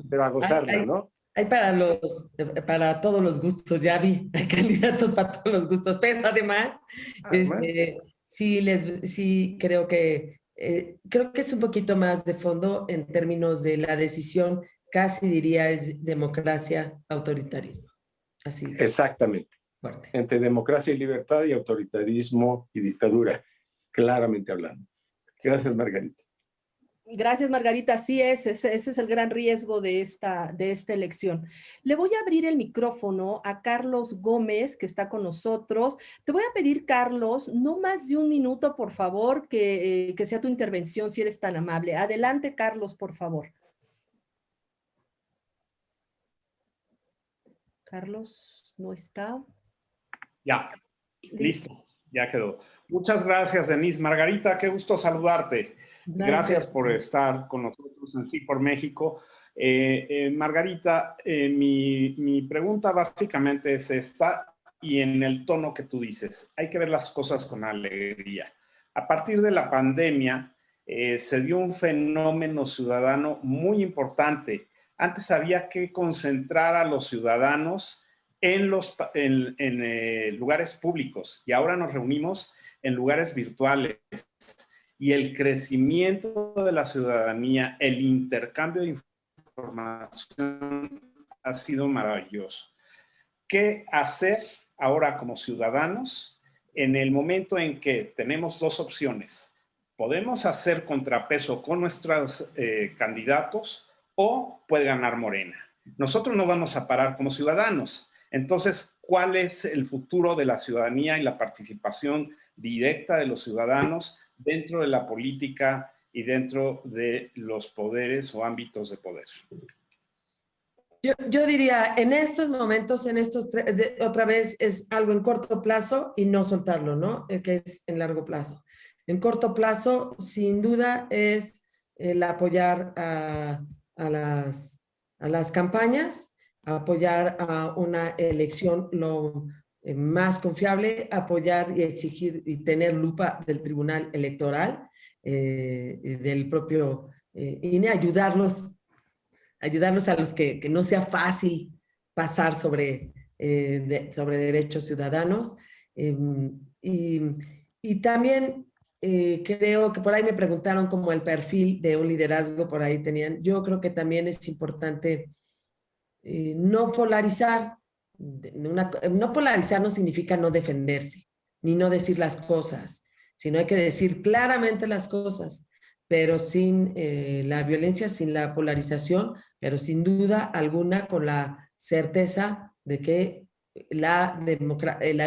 pero a gozarla, ¿no? Hay para todos los gustos, ya vi, hay candidatos para todos los gustos, pero además, sí creo que es un poquito más de fondo en términos de la decisión, casi diría es democracia, autoritarismo. Así es. Exactamente. Fuerte. Entre democracia y libertad y autoritarismo y dictadura, claramente hablando. Gracias, Margarita. Gracias, Margarita. Así es, ese es el gran riesgo de esta elección. Le voy a abrir el micrófono a Carlos Gómez, que está con nosotros. Te voy a pedir, Carlos, no más de un minuto, por favor, que sea tu intervención, si eres tan amable. Adelante, Carlos, por favor. Carlos, ¿no está? Ya, listo, ya quedó. Muchas gracias, Denise. Margarita, qué gusto saludarte. Gracias por estar con nosotros en Sí por México. Margarita, mi pregunta básicamente es esta y en el tono que tú dices. Hay que ver las cosas con alegría. A partir de la pandemia se dio un fenómeno ciudadano muy importante. Antes había que concentrar a los ciudadanos en lugares públicos y ahora nos reunimos en lugares virtuales. Y el crecimiento de la ciudadanía, el intercambio de información ha sido maravilloso. ¿Qué hacer ahora como ciudadanos en el momento en que tenemos dos opciones? Podemos hacer contrapeso con nuestros candidatos o puede ganar Morena. Nosotros no vamos a parar como ciudadanos. Entonces, ¿cuál es el futuro de la ciudadanía y la participación directa de los ciudadanos dentro de la política y dentro de los poderes o ámbitos de poder? Yo diría, en estos momentos, otra vez es algo en corto plazo y no soltarlo, ¿no? Que es en largo plazo. En corto plazo, sin duda, es el apoyar a las campañas, apoyar a una elección lo más confiable, apoyar y exigir y tener lupa del Tribunal Electoral, del propio INE, ayudarnos a los que no sea fácil pasar sobre derechos ciudadanos. Y también creo que por ahí me preguntaron como el perfil de un liderazgo, por ahí tenían. Yo creo que también es importante no polarizar. No polarizar no significa no defenderse, ni no decir las cosas, sino hay que decir claramente las cosas, pero sin la violencia, sin la polarización, pero sin duda alguna con la certeza de que la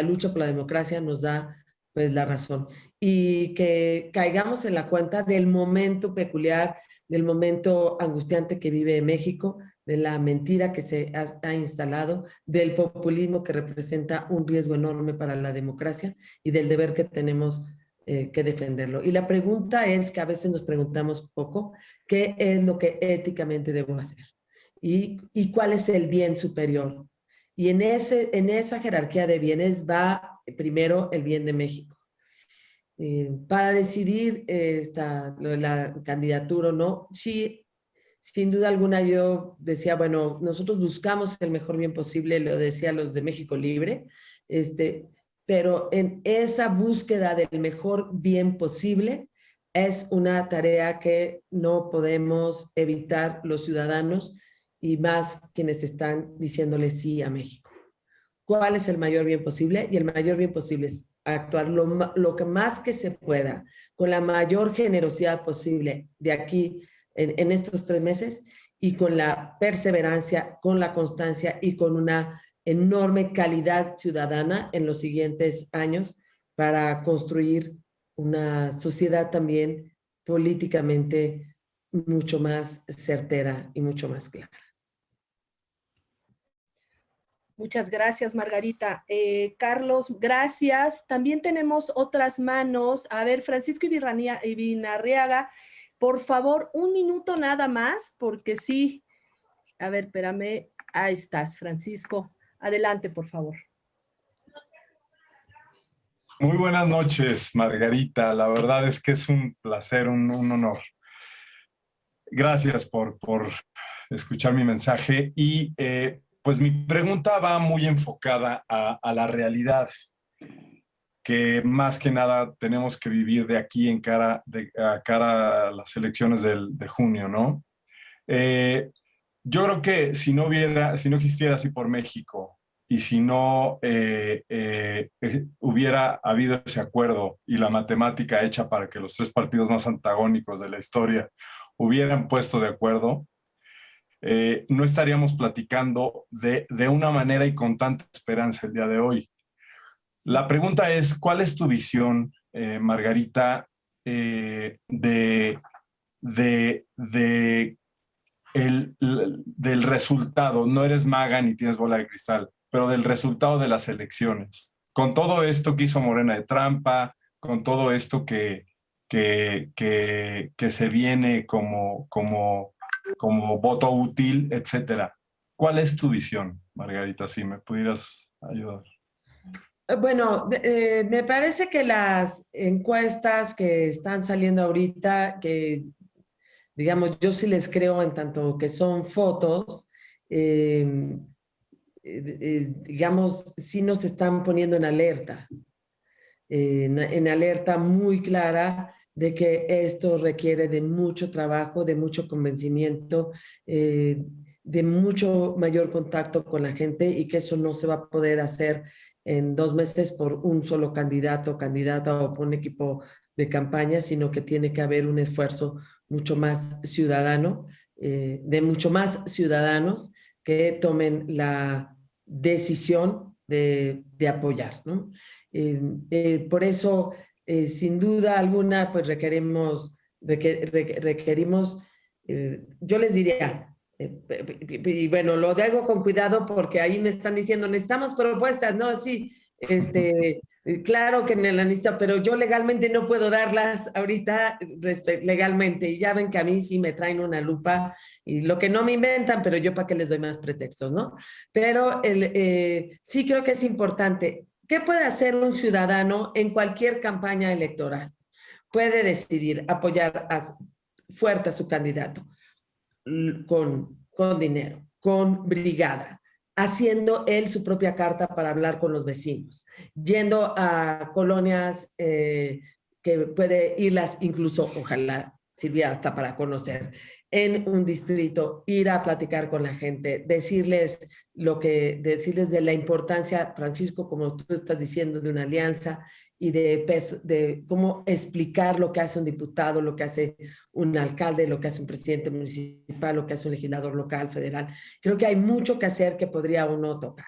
lucha por la democracia nos da pues la razón. Y que caigamos en la cuenta del momento peculiar, del momento angustiante que vive México, de la mentira que se ha instalado, del populismo que representa un riesgo enorme para la democracia y del deber que tenemos que defenderlo. Y la pregunta es que a veces nos preguntamos poco, ¿qué es lo que éticamente debo hacer? ¿Y cuál es el bien superior? Y en esa jerarquía de bienes va primero el bien de México. Para decidir la candidatura o no, sí, sin duda alguna yo decía, bueno, nosotros buscamos el mejor bien posible, lo decía los de México Libre, pero en esa búsqueda del mejor bien posible es una tarea que no podemos evitar los ciudadanos y más quienes están diciéndole sí a México. ¿Cuál es el mayor bien posible? Y el mayor bien posible es actuar lo que más que se pueda, con la mayor generosidad posible de aquí en estos 3 meses y con la perseverancia, con la constancia y con una enorme calidad ciudadana en los siguientes años para construir una sociedad también políticamente mucho más certera y mucho más clara. Muchas gracias, Margarita. Carlos, gracias. También tenemos otras manos. A ver, Francisco Ibinarriaga, por favor, 1 minuto nada más, porque sí. A ver, espérame. Ahí estás, Francisco. Adelante, por favor. Muy buenas noches, Margarita. La verdad es que es un placer, un honor. Gracias por escuchar mi mensaje y pues mi pregunta va muy enfocada a la realidad, que más que nada tenemos que vivir de aquí a cara a las elecciones de junio, ¿no? Yo creo que si no existiera Así por México y si no hubiera habido ese acuerdo y la matemática hecha para que los tres partidos más antagónicos de la historia hubieran puesto de acuerdo, no estaríamos platicando de una manera y con tanta esperanza el día de hoy. La pregunta es, ¿cuál es tu visión, Margarita, del resultado? No eres maga ni tienes bola de cristal, pero del resultado de las elecciones. Con todo esto que hizo Morena de trampa, con todo esto que se viene como voto útil, etcétera. ¿Cuál es tu visión, Margarita? Si me pudieras ayudar. Bueno, me parece que las encuestas que están saliendo ahorita, que digamos, yo sí les creo en tanto que son fotos, digamos, sí nos están poniendo en alerta, en alerta muy clara de que esto requiere de mucho trabajo, de mucho convencimiento, de mucho mayor contacto con la gente y que eso no se va a poder hacer en 2 meses por un solo candidato o candidata o por un equipo de campaña, sino que tiene que haber un esfuerzo mucho más ciudadano, de mucho más ciudadanos que tomen la decisión de apoyar, ¿no? Por eso, sin duda alguna, pues requerimos, yo les diría, y bueno, lo digo con cuidado porque ahí me están diciendo, necesitamos propuestas, ¿no? Sí, claro que la necesito, pero yo legalmente no puedo darlas ahorita legalmente. Y ya ven que a mí sí me traen una lupa y lo que no me inventan, pero yo para qué les doy más pretextos, ¿no? Pero sí creo que es importante. ¿Qué puede hacer un ciudadano en cualquier campaña electoral? Puede decidir apoyar fuerte a su candidato con dinero, con brigada, haciendo él su propia carta para hablar con los vecinos, yendo a colonias que puede irlas incluso, ojalá sirviera hasta para conocer, en un distrito, ir a platicar con la gente, decirles de la importancia, Francisco, como tú estás diciendo, de una alianza y de cómo explicar lo que hace un diputado, lo que hace un alcalde, lo que hace un presidente municipal, lo que hace un legislador local, federal. Creo que hay mucho que hacer que podría uno tocar.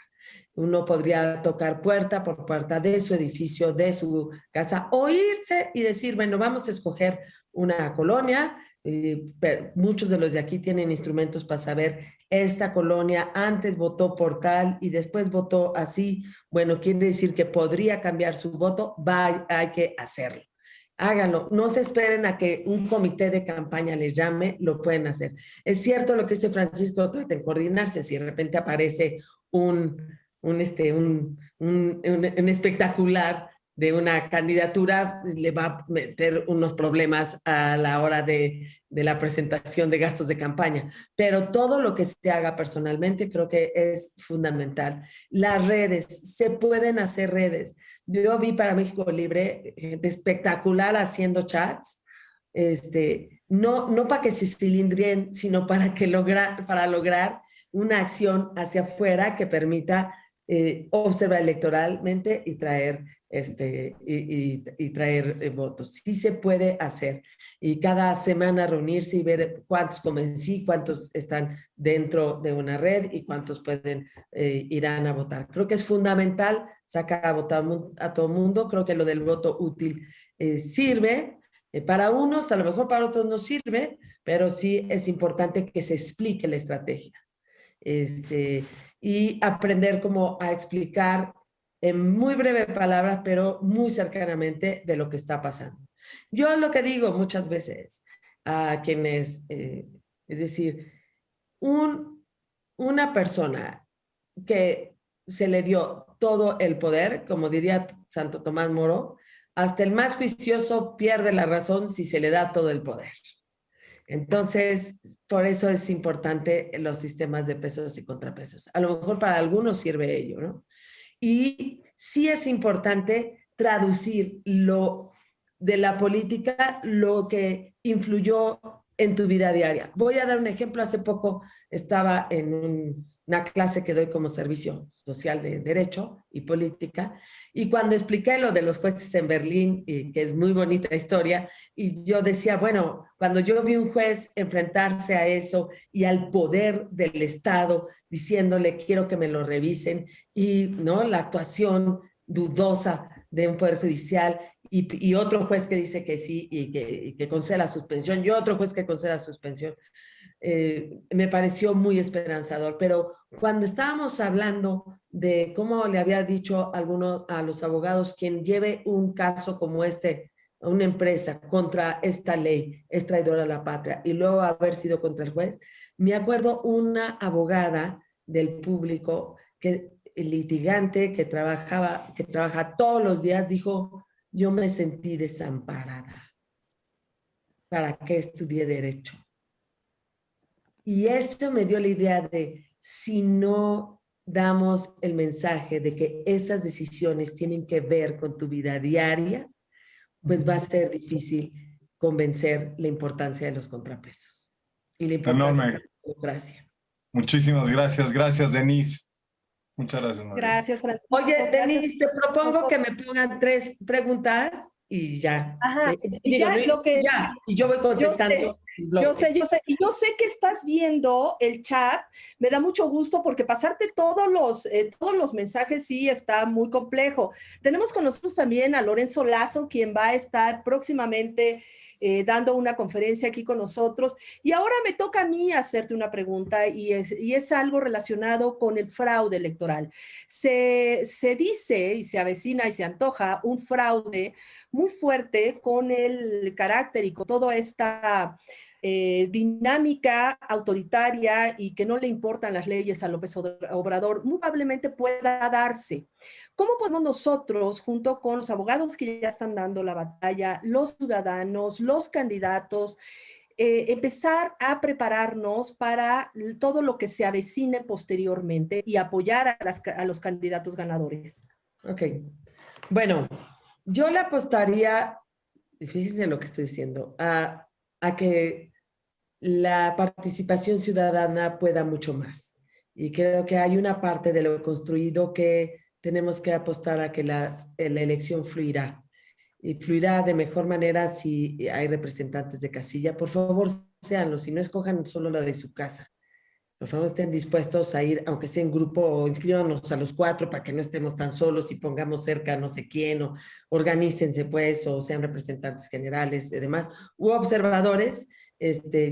Uno podría tocar puerta por puerta de su edificio, de su casa, o irse y decir, bueno, vamos a escoger una colonia. Pero muchos de los de aquí tienen instrumentos para saber, esta colonia antes votó por tal y después votó así. Bueno, quiere decir que podría cambiar su voto, hay que hacerlo. Háganlo, no se esperen a que un comité de campaña les llame, lo pueden hacer. Es cierto lo que dice Francisco, traten de coordinarse, si de repente aparece un espectacular de una candidatura, le va a meter unos problemas a la hora de la presentación de gastos de campaña. Pero todo lo que se haga personalmente creo que es fundamental. Las redes, se pueden hacer redes. Yo vi para México Libre gente espectacular haciendo chats, no para que se cilindrien, sino para lograr una acción hacia afuera que permita observar electoralmente y traer traer votos. Sí se puede hacer. Y cada semana reunirse y ver cuántos convencí, cuántos están dentro de una red y cuántos irán a votar. Creo que es fundamental sacar a votar a todo el mundo. Creo que lo del voto útil sirve. Para unos, a lo mejor para otros no sirve, pero sí es importante que se explique la estrategia. Y aprender cómo a explicar en muy breve palabras, pero muy cercanamente de lo que está pasando. Yo lo que digo muchas veces a quienes, es decir, una persona que se le dio todo el poder, como diría Santo Tomás Moro, hasta el más juicioso pierde la razón si se le da todo el poder. Entonces, por eso es importante los sistemas de pesos y contrapesos. A lo mejor para algunos sirve ello, ¿no? Y sí es importante traducir lo de la política, lo que influyó en tu vida diaria. Voy a dar un ejemplo. Hace poco estaba en una clase que doy como servicio social de Derecho y Política, y cuando expliqué lo de los jueces en Berlín, y que es muy bonita historia, y yo decía, bueno, cuando yo vi un juez enfrentarse a eso y al poder del Estado, diciéndole, quiero que me lo revisen, y ¿no? La actuación dudosa de un poder judicial, y otro juez que dice que sí y que concede la suspensión, y otro juez que concede la suspensión, me pareció muy esperanzador. Pero cuando estábamos hablando de cómo le había dicho a los abogados, quien lleve un caso como este, a una empresa contra esta ley, es traidora a la patria, y luego haber sido contra el juez, me acuerdo una abogada del público, litigante, que trabaja todos los días, dijo, yo me sentí desamparada. ¿Para qué estudié Derecho? Y esto me dio la idea de, si no damos el mensaje de que esas decisiones tienen que ver con tu vida diaria, pues va a ser difícil convencer la importancia de los contrapesos. Y la importancia de la democracia. Muchísimas gracias. Gracias, Denise. Muchas gracias, María. Gracias, Francisco. Oye, Denise, te propongo que me pongan 3 preguntas y ya. Ajá. Y ya lo que, ya, y yo voy contestando. Yo sé. Y yo sé que estás viendo el chat. Me da mucho gusto porque pasarte todos los mensajes sí está muy complejo. Tenemos con nosotros también a Lorenzo Lazo, quien va a estar próximamente dando una conferencia aquí con nosotros. Y ahora me toca a mí hacerte una pregunta, y es algo relacionado con el fraude electoral. Se dice y se avecina y se antoja un fraude muy fuerte con el carácter y con toda esta dinámica autoritaria y que no le importan las leyes a López Obrador, muy probablemente pueda darse. ¿Cómo podemos nosotros, junto con los abogados que ya están dando la batalla, los ciudadanos, los candidatos, empezar a prepararnos para todo lo que se avecine posteriormente y apoyar a los candidatos ganadores? Ok. Bueno, yo le apostaría, fíjense lo que estoy diciendo, a que la participación ciudadana pueda mucho más. Y creo que hay una parte de lo construido que tenemos que apostar a que la elección fluirá. Y fluirá de mejor manera si hay representantes de casilla. Por favor, séanlo, si no escojan solo la de su casa. Por favor, estén dispuestos a ir, aunque sea en grupo, o inscríbanos a los 4 para que no estemos tan solos y pongamos cerca a no sé quién, o organícense pues, o sean representantes generales y demás, u observadores.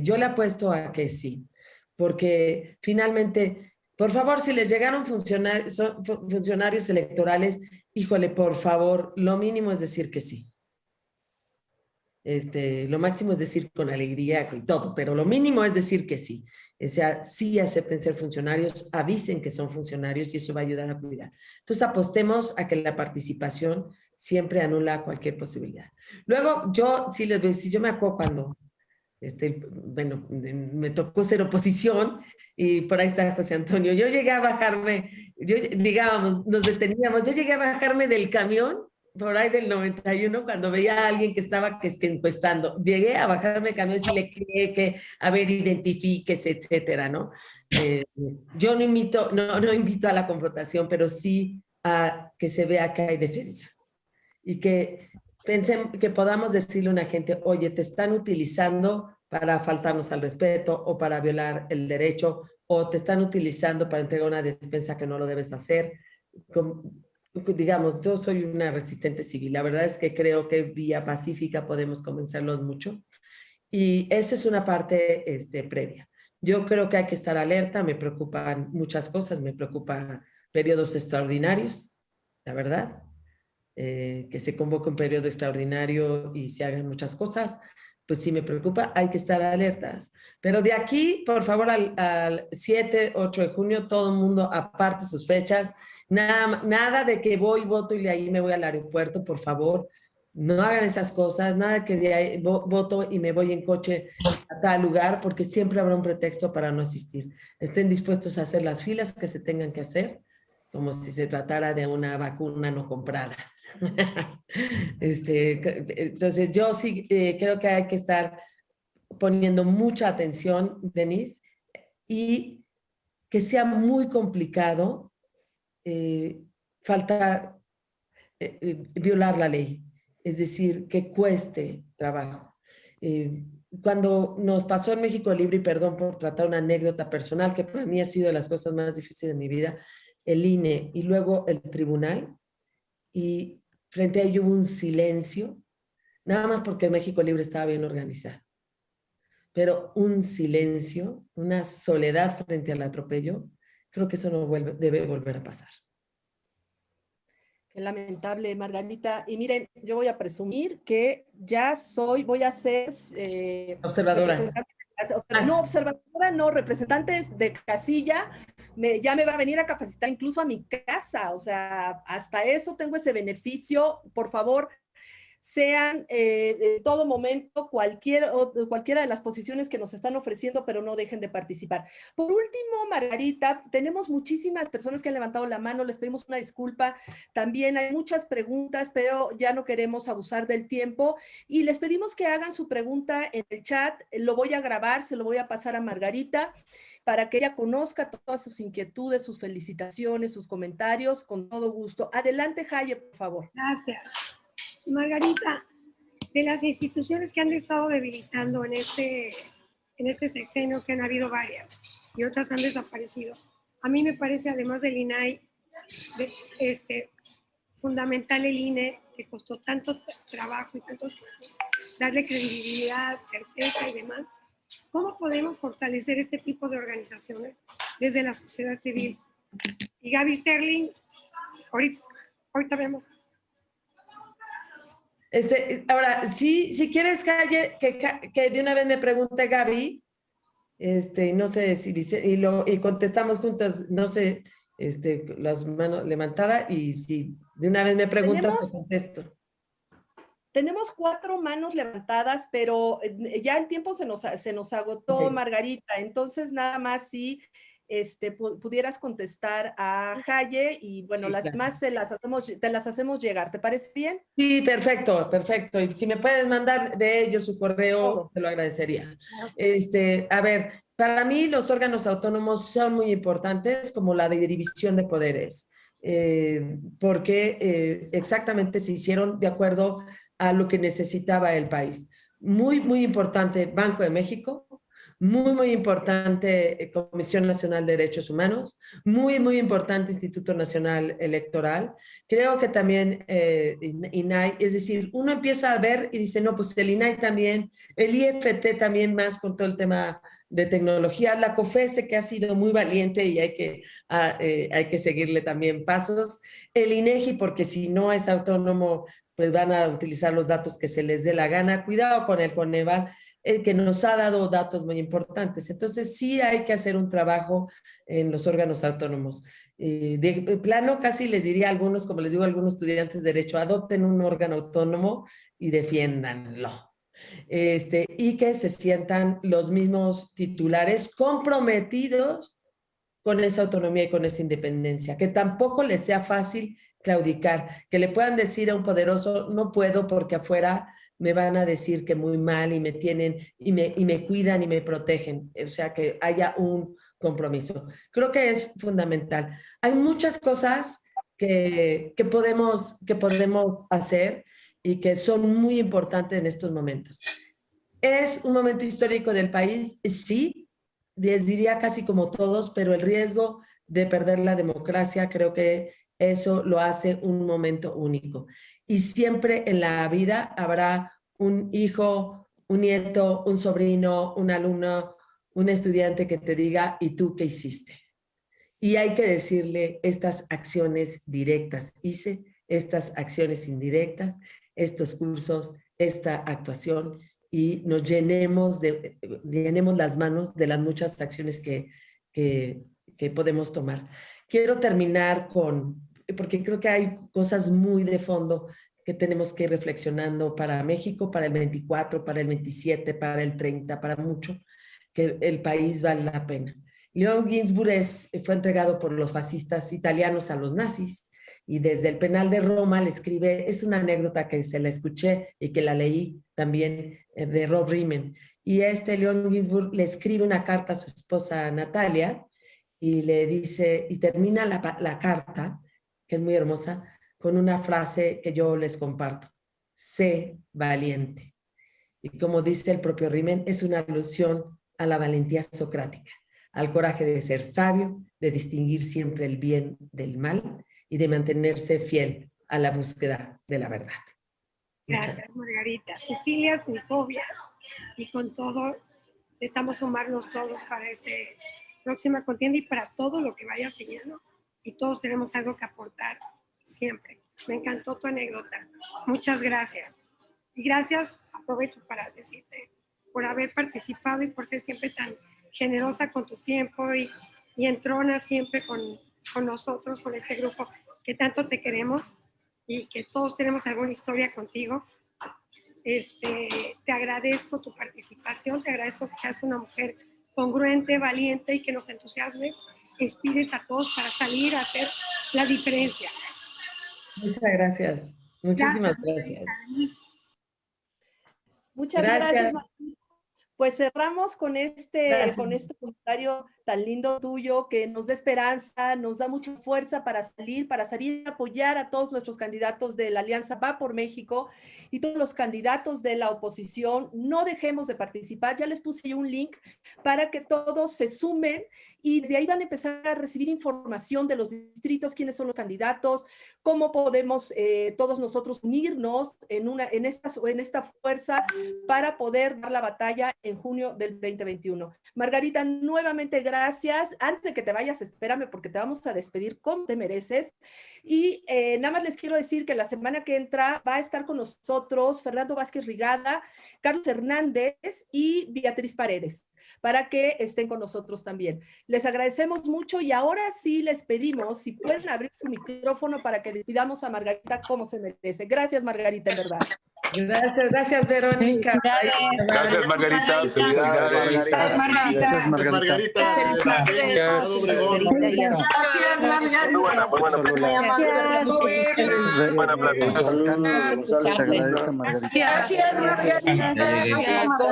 Yo le apuesto a que sí, porque finalmente, por favor, si les llegaron funcionarios electorales, híjole, por favor, lo mínimo es decir que sí. Lo máximo es decir con alegría y todo, pero lo mínimo es decir que sí. O sea, sí acepten ser funcionarios, avisen que son funcionarios y eso va a ayudar a cuidar. Entonces apostemos a que la participación siempre anula cualquier posibilidad. Luego, si yo me acuerdo cuando, bueno, me tocó ser oposición y por ahí está José Antonio, yo llegué a bajarme, digábamos, nos deteníamos, yo llegué a bajarme del camión por ahí del 91, cuando veía a alguien que estaba encuestando, llegué a bajarme el camión y le cree que, a ver, identifíquese, etcétera, ¿no? Yo no invito a la confrontación, pero sí a que se vea que hay defensa. Y que podamos decirle a una gente, oye, te están utilizando para faltarnos al respeto o para violar el derecho, o te están utilizando para entregar una despensa que no lo debes hacer. Digamos, yo soy una resistente civil. La verdad es que creo que vía pacífica podemos convencerlos mucho. Y eso es una parte previa. Yo creo que hay que estar alerta. Me preocupan muchas cosas. Me preocupan periodos extraordinarios, la verdad. Que se convoque un periodo extraordinario y se hagan muchas cosas, pues sí me preocupa. Hay que estar alertas. Pero de aquí, por favor, al 7, 8 de junio, todo el mundo aparte sus fechas. Nada de que voto y de ahí me voy al aeropuerto, por favor. No hagan esas cosas, nada que de ahí voto y me voy en coche a tal lugar, porque siempre habrá un pretexto para no asistir. Estén dispuestos a hacer las filas que se tengan que hacer, como si se tratara de una vacuna no comprada. Entonces, yo sí creo que hay que estar poniendo mucha atención, Denise, y que sea muy complicado violar la ley. Es decir, que cueste trabajo. Cuando nos pasó en México Libre, y perdón por tratar una anécdota personal, que para mí ha sido de las cosas más difíciles de mi vida, el INE y luego el tribunal, y frente a ello hubo un silencio, nada más porque México Libre estaba bien organizado. Pero un silencio, una soledad frente al atropello, creo que eso no debe volver a pasar. Qué lamentable, Margarita. Y miren, yo voy a presumir que ya voy a ser observadora. No, observadora, no, representantes de casilla, ya me va a venir a capacitar incluso a mi casa, o sea, hasta eso tengo ese beneficio. Por favor, sean en todo momento cualquiera de las posiciones que nos están ofreciendo, pero no dejen de participar. Por último, Margarita, tenemos muchísimas personas que han levantado la mano, les pedimos una disculpa. También hay muchas preguntas, pero ya no queremos abusar del tiempo y les pedimos que hagan su pregunta en el chat. Lo voy a grabar, se lo voy a pasar a Margarita para que ella conozca todas sus inquietudes, sus felicitaciones, sus comentarios, con todo gusto. Adelante, Jaye, por favor. Gracias. Margarita, de las instituciones que han estado debilitando en este sexenio, que han habido varias y otras han desaparecido, a mí me parece, además del INAI, fundamental el INE, que costó tanto trabajo y tanto esfuerzo, darle credibilidad, certeza y demás. ¿Cómo podemos fortalecer este tipo de organizaciones desde la sociedad civil? Y Gaby Sterling, ahorita vemos. Ahora, si quieres que de una vez me pregunte Gaby, no sé si y contestamos juntas, no sé, las manos levantadas, y si de una vez me preguntas, te contesto. Tenemos 4 manos levantadas, pero ya el tiempo se nos agotó, okay, Margarita. Entonces, nada más si pudieras contestar a Jaye y bueno, sí, las demás te las hacemos llegar. ¿Te parece bien? Sí, perfecto, perfecto. Y si me puedes mandar de ellos su correo, te lo agradecería. A ver, para mí los órganos autónomos son muy importantes, como la división de poderes, porque exactamente se hicieron de acuerdo a lo que necesitaba el país. Muy, muy importante Banco de México, muy, muy importante Comisión Nacional de Derechos Humanos, muy, muy importante Instituto Nacional Electoral. Creo que también INAI, es decir, uno empieza a ver y dice, no, pues el INAI también, el IFT también, más con todo el tema de tecnología, la COFESE, que ha sido muy valiente y hay que seguirle también pasos, el INEGI, porque si no es autónomo, pues van a utilizar los datos que se les dé la gana. Cuidado con el Coneval, que nos ha dado datos muy importantes. Entonces, sí hay que hacer un trabajo en los órganos autónomos. De plano, casi les diría a algunos, como les digo a algunos estudiantes de Derecho, adopten un órgano autónomo y defiéndanlo. Y que se sientan los mismos titulares comprometidos con esa autonomía y con esa independencia. Que tampoco les sea fácil claudicar, que le puedan decir a un poderoso, no puedo porque afuera me van a decir que muy mal y me tienen, y me cuidan y me protegen. O sea, que haya un compromiso. Creo que es fundamental. Hay muchas cosas que podemos hacer y que son muy importantes en estos momentos. ¿Es un momento histórico del país? Sí, les diría casi como todos, pero el riesgo de perder la democracia, creo que eso lo hace un momento único. Y siempre en la vida habrá un hijo, un nieto, un sobrino, un alumno, un estudiante que te diga, ¿y tú qué hiciste? Y hay que decirle estas acciones directas. Hice estas acciones indirectas, estos cursos, esta actuación, y nos llenemos las manos de las muchas acciones que podemos tomar. Quiero terminar porque creo que hay cosas muy de fondo que tenemos que ir reflexionando para México, para el 24, para el 27, para el 30, para mucho, que el país vale la pena. León Ginsburg fue entregado por los fascistas italianos a los nazis y desde el penal de Roma le escribe, es una anécdota que se la escuché y que la leí también de Rob Riemann, y León Ginsburg le escribe una carta a su esposa Natalia y le dice, y termina la carta, que es muy hermosa, con una frase que yo les comparto: sé valiente. Y como dice el propio Riemann, es una alusión a la valentía socrática, al coraje de ser sabio, de distinguir siempre el bien del mal y de mantenerse fiel a la búsqueda de la verdad. Gracias, Margarita. Sin filias ni fobias, y con todo, estamos sumarnos todos para esta próxima contienda y para todo lo que vaya siguiendo. Y todos tenemos algo que aportar siempre. Me encantó tu anécdota. Muchas gracias. Y gracias, aprovecho para decirte, por haber participado y por ser siempre tan generosa con tu tiempo y entrona siempre con nosotros, con este grupo que tanto te queremos y que todos tenemos alguna historia contigo. Te agradezco tu participación, te agradezco que seas una mujer congruente, valiente y que nos entusiasmes, inspires a todos para salir a hacer la diferencia. Muchas gracias. Muchísimas gracias. Muchas gracias, Margarita. Pues cerramos con este comentario tan lindo tuyo que nos da esperanza, nos da mucha fuerza para salir a apoyar a todos nuestros candidatos de la Alianza Va por México y todos los candidatos de la oposición. No dejemos de participar. Ya les puse un link para que todos se sumen y desde ahí van a empezar a recibir información de los distritos, quiénes son los candidatos, cómo podemos todos nosotros unirnos en esta fuerza para poder dar la batalla en junio del 2021. Margarita, nuevamente gracias. Antes de que te vayas, espérame porque te vamos a despedir como te mereces. Y nada más les quiero decir que la semana que entra va a estar con nosotros Fernando Vázquez Rigada, Carlos Hernández y Beatriz Paredes, para que estén con nosotros también. Les agradecemos mucho y ahora sí les pedimos si pueden abrir su micrófono para que despidamos a Margarita como se merece. Gracias, Margarita, en verdad. Gracias, Verónica. Gracias, Margarita. Felicidades. Gracias, Margarita. Gracias, Margarita. Muy buena plática. Buena plática. Te agradezco, Margarita. Gracias,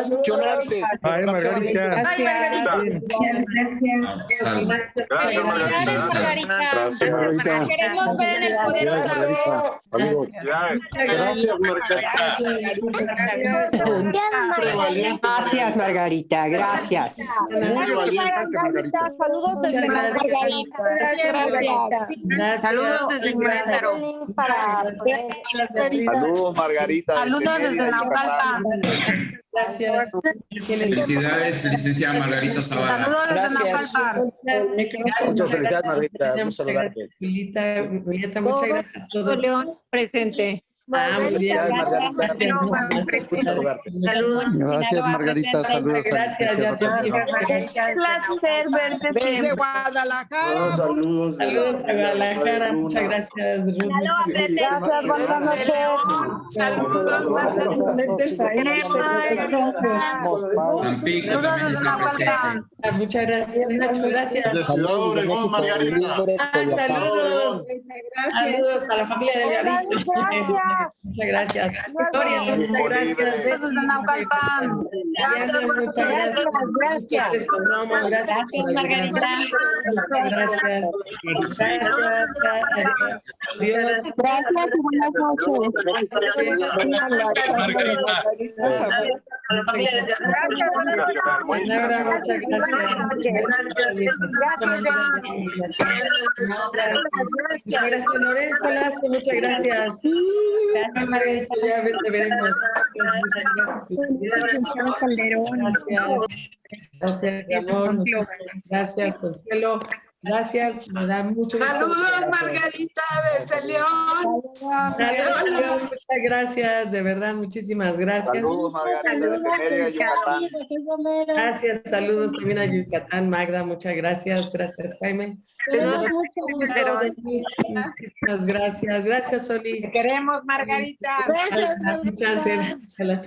Emocionante. Ay, Margarita. Ay, Margarita. Gracias, Margarita. Gracias, Margarita. Queremos ver el poder. Saludos. Gracias, Margarita. Gracias, Margarita, gracias. Muy valiente, Margarita. Saludos desde Margarita. Gracias. Saludos desde Querétaro. Saludos, Margarita. Saludos desde Naucalpan. Gracias. Felicidades, licenciada Margarita Zavala. Saludos desde Naucalpan. Muchas felicidades, Margarita. Un saludarte. Julieta, muchas gracias a todos. León, presente. Muy bien. Gracias, Margarita. Saludos. Gracias, ya te Un placer verte siempre. Desde Guadalajara. Saludos. Saludos a Guadalajara. Muchas gracias, Ruth. Gracias, buenas noches. Saludos, Tampico también está presente. Muchas gracias. Gracias. De Ciudad Obregón, Margarita. Saludos. Saludos a la familia de Gabriel. Muchas gracias. Victoria, muchas gracias. Saludos desde Naucalpan. Muchas gracias. Gracias, Margarita. Gracias. Adiós. Gracias y buenas noches. Muchas gracias. Lorenzo Lazo, muchas gracias. Gracias, Margarita, ya te veremos. Gracias, amor. Gracias, Consuelo. Gracias, me da mucho gusto. Saludos, Margarita, desde León. Saludos, muchas gracias, de verdad, muchísimas gracias. Saludos, Margarita, desde Mérida, Yucatán. Gracias, saludos también a Yucatán, Magda, muchas gracias. Gracias, Jaime. Muchas gracias. Gracias, Soli. Te queremos, Margarita. Gracias,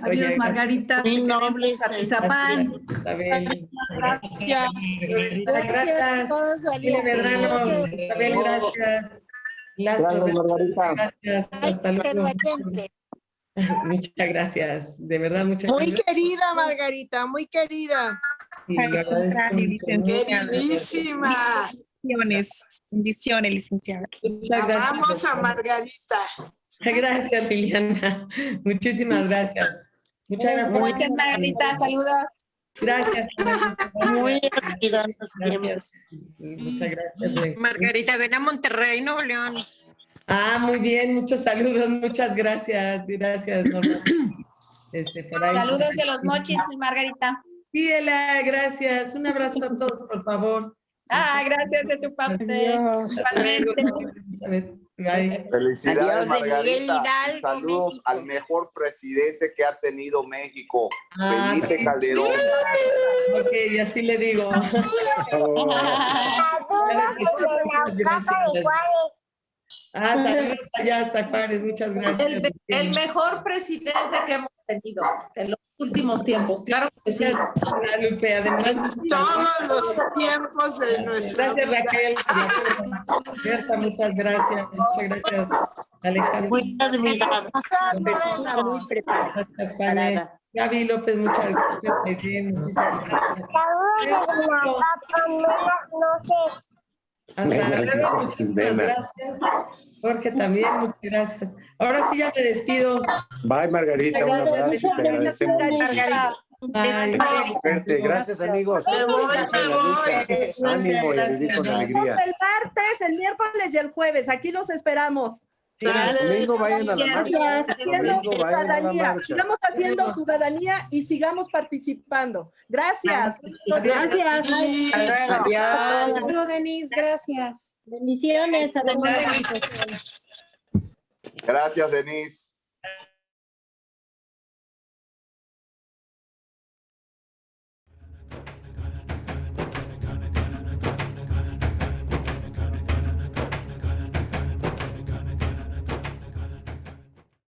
Adiós, Margarita. Muy noble. Atizapán. Gracias. Gracias. Todos Chile Medrano, Isabel, gracias. Gracias, Margarita. Gracias, hasta luego. Muchas gracias, de verdad, muchas Muy gracias. querida, Margarita, muy querida. Sí, lo agradezco mucho. Queridísima. Bendiciones, licenciada. Muchas gracias. Amamos a Margarita. Gracias, Liliana. Muchísimas gracias. Muchas gracias. Gracias, Margarita. Saludos. Gracias. Muy querida. Gracias. Muchas gracias. Margarita, ven a Monterrey, Nuevo León. Ah, muy bien, muchos saludos, muchas gracias. Gracias, Norma. Por ahí. Saludos de los mochis, Margarita. Pídela, gracias. Un abrazo a todos, por favor. Ah, gracias de tu parte. Igualmente. Bye. Felicidades, Adiós, de Miguel Margarita. Hidalgo, Saludos México. al mejor presidente que ha tenido México, Ah, Felipe sí. Calderón. Ok, así le digo. Saludos allá hasta Juárez, muchas gracias. El mejor presidente que hemos tenido en los últimos tiempos, claro que sí. Lupe, además. Todos los tiempos de nuestra Gracias, vida. Raquel. Berta, muchas gracias. Muchas gracias, Alejandro. Muy admirada. Muy preparada. Gracias, Fanny. Gaby López, muchas gracias. Muy bien, muchísimas gracias. Hasta luego, muchísimas gracias. Jorge también, muchas gracias. Ahora sí ya me despido. Bye, Margarita, un abrazo, te agradecemos muchísimo. Bye. Suerte, gracias, amigos. Me voy, Vamos a la me voy. lucha. Ánimo y a vivir con Nos alegría. vemos el martes, el miércoles y el jueves. Aquí los esperamos. Sí, el domingo vayan a la marcha. Haciendo Domingo vayan a la ciudadanía. marcha. Sigamos haciendo ciudadanía y sigamos participando. Gracias. Gracias. Adiós. Saludos, Denise. Gracias. Bendiciones. Gracias, Denise.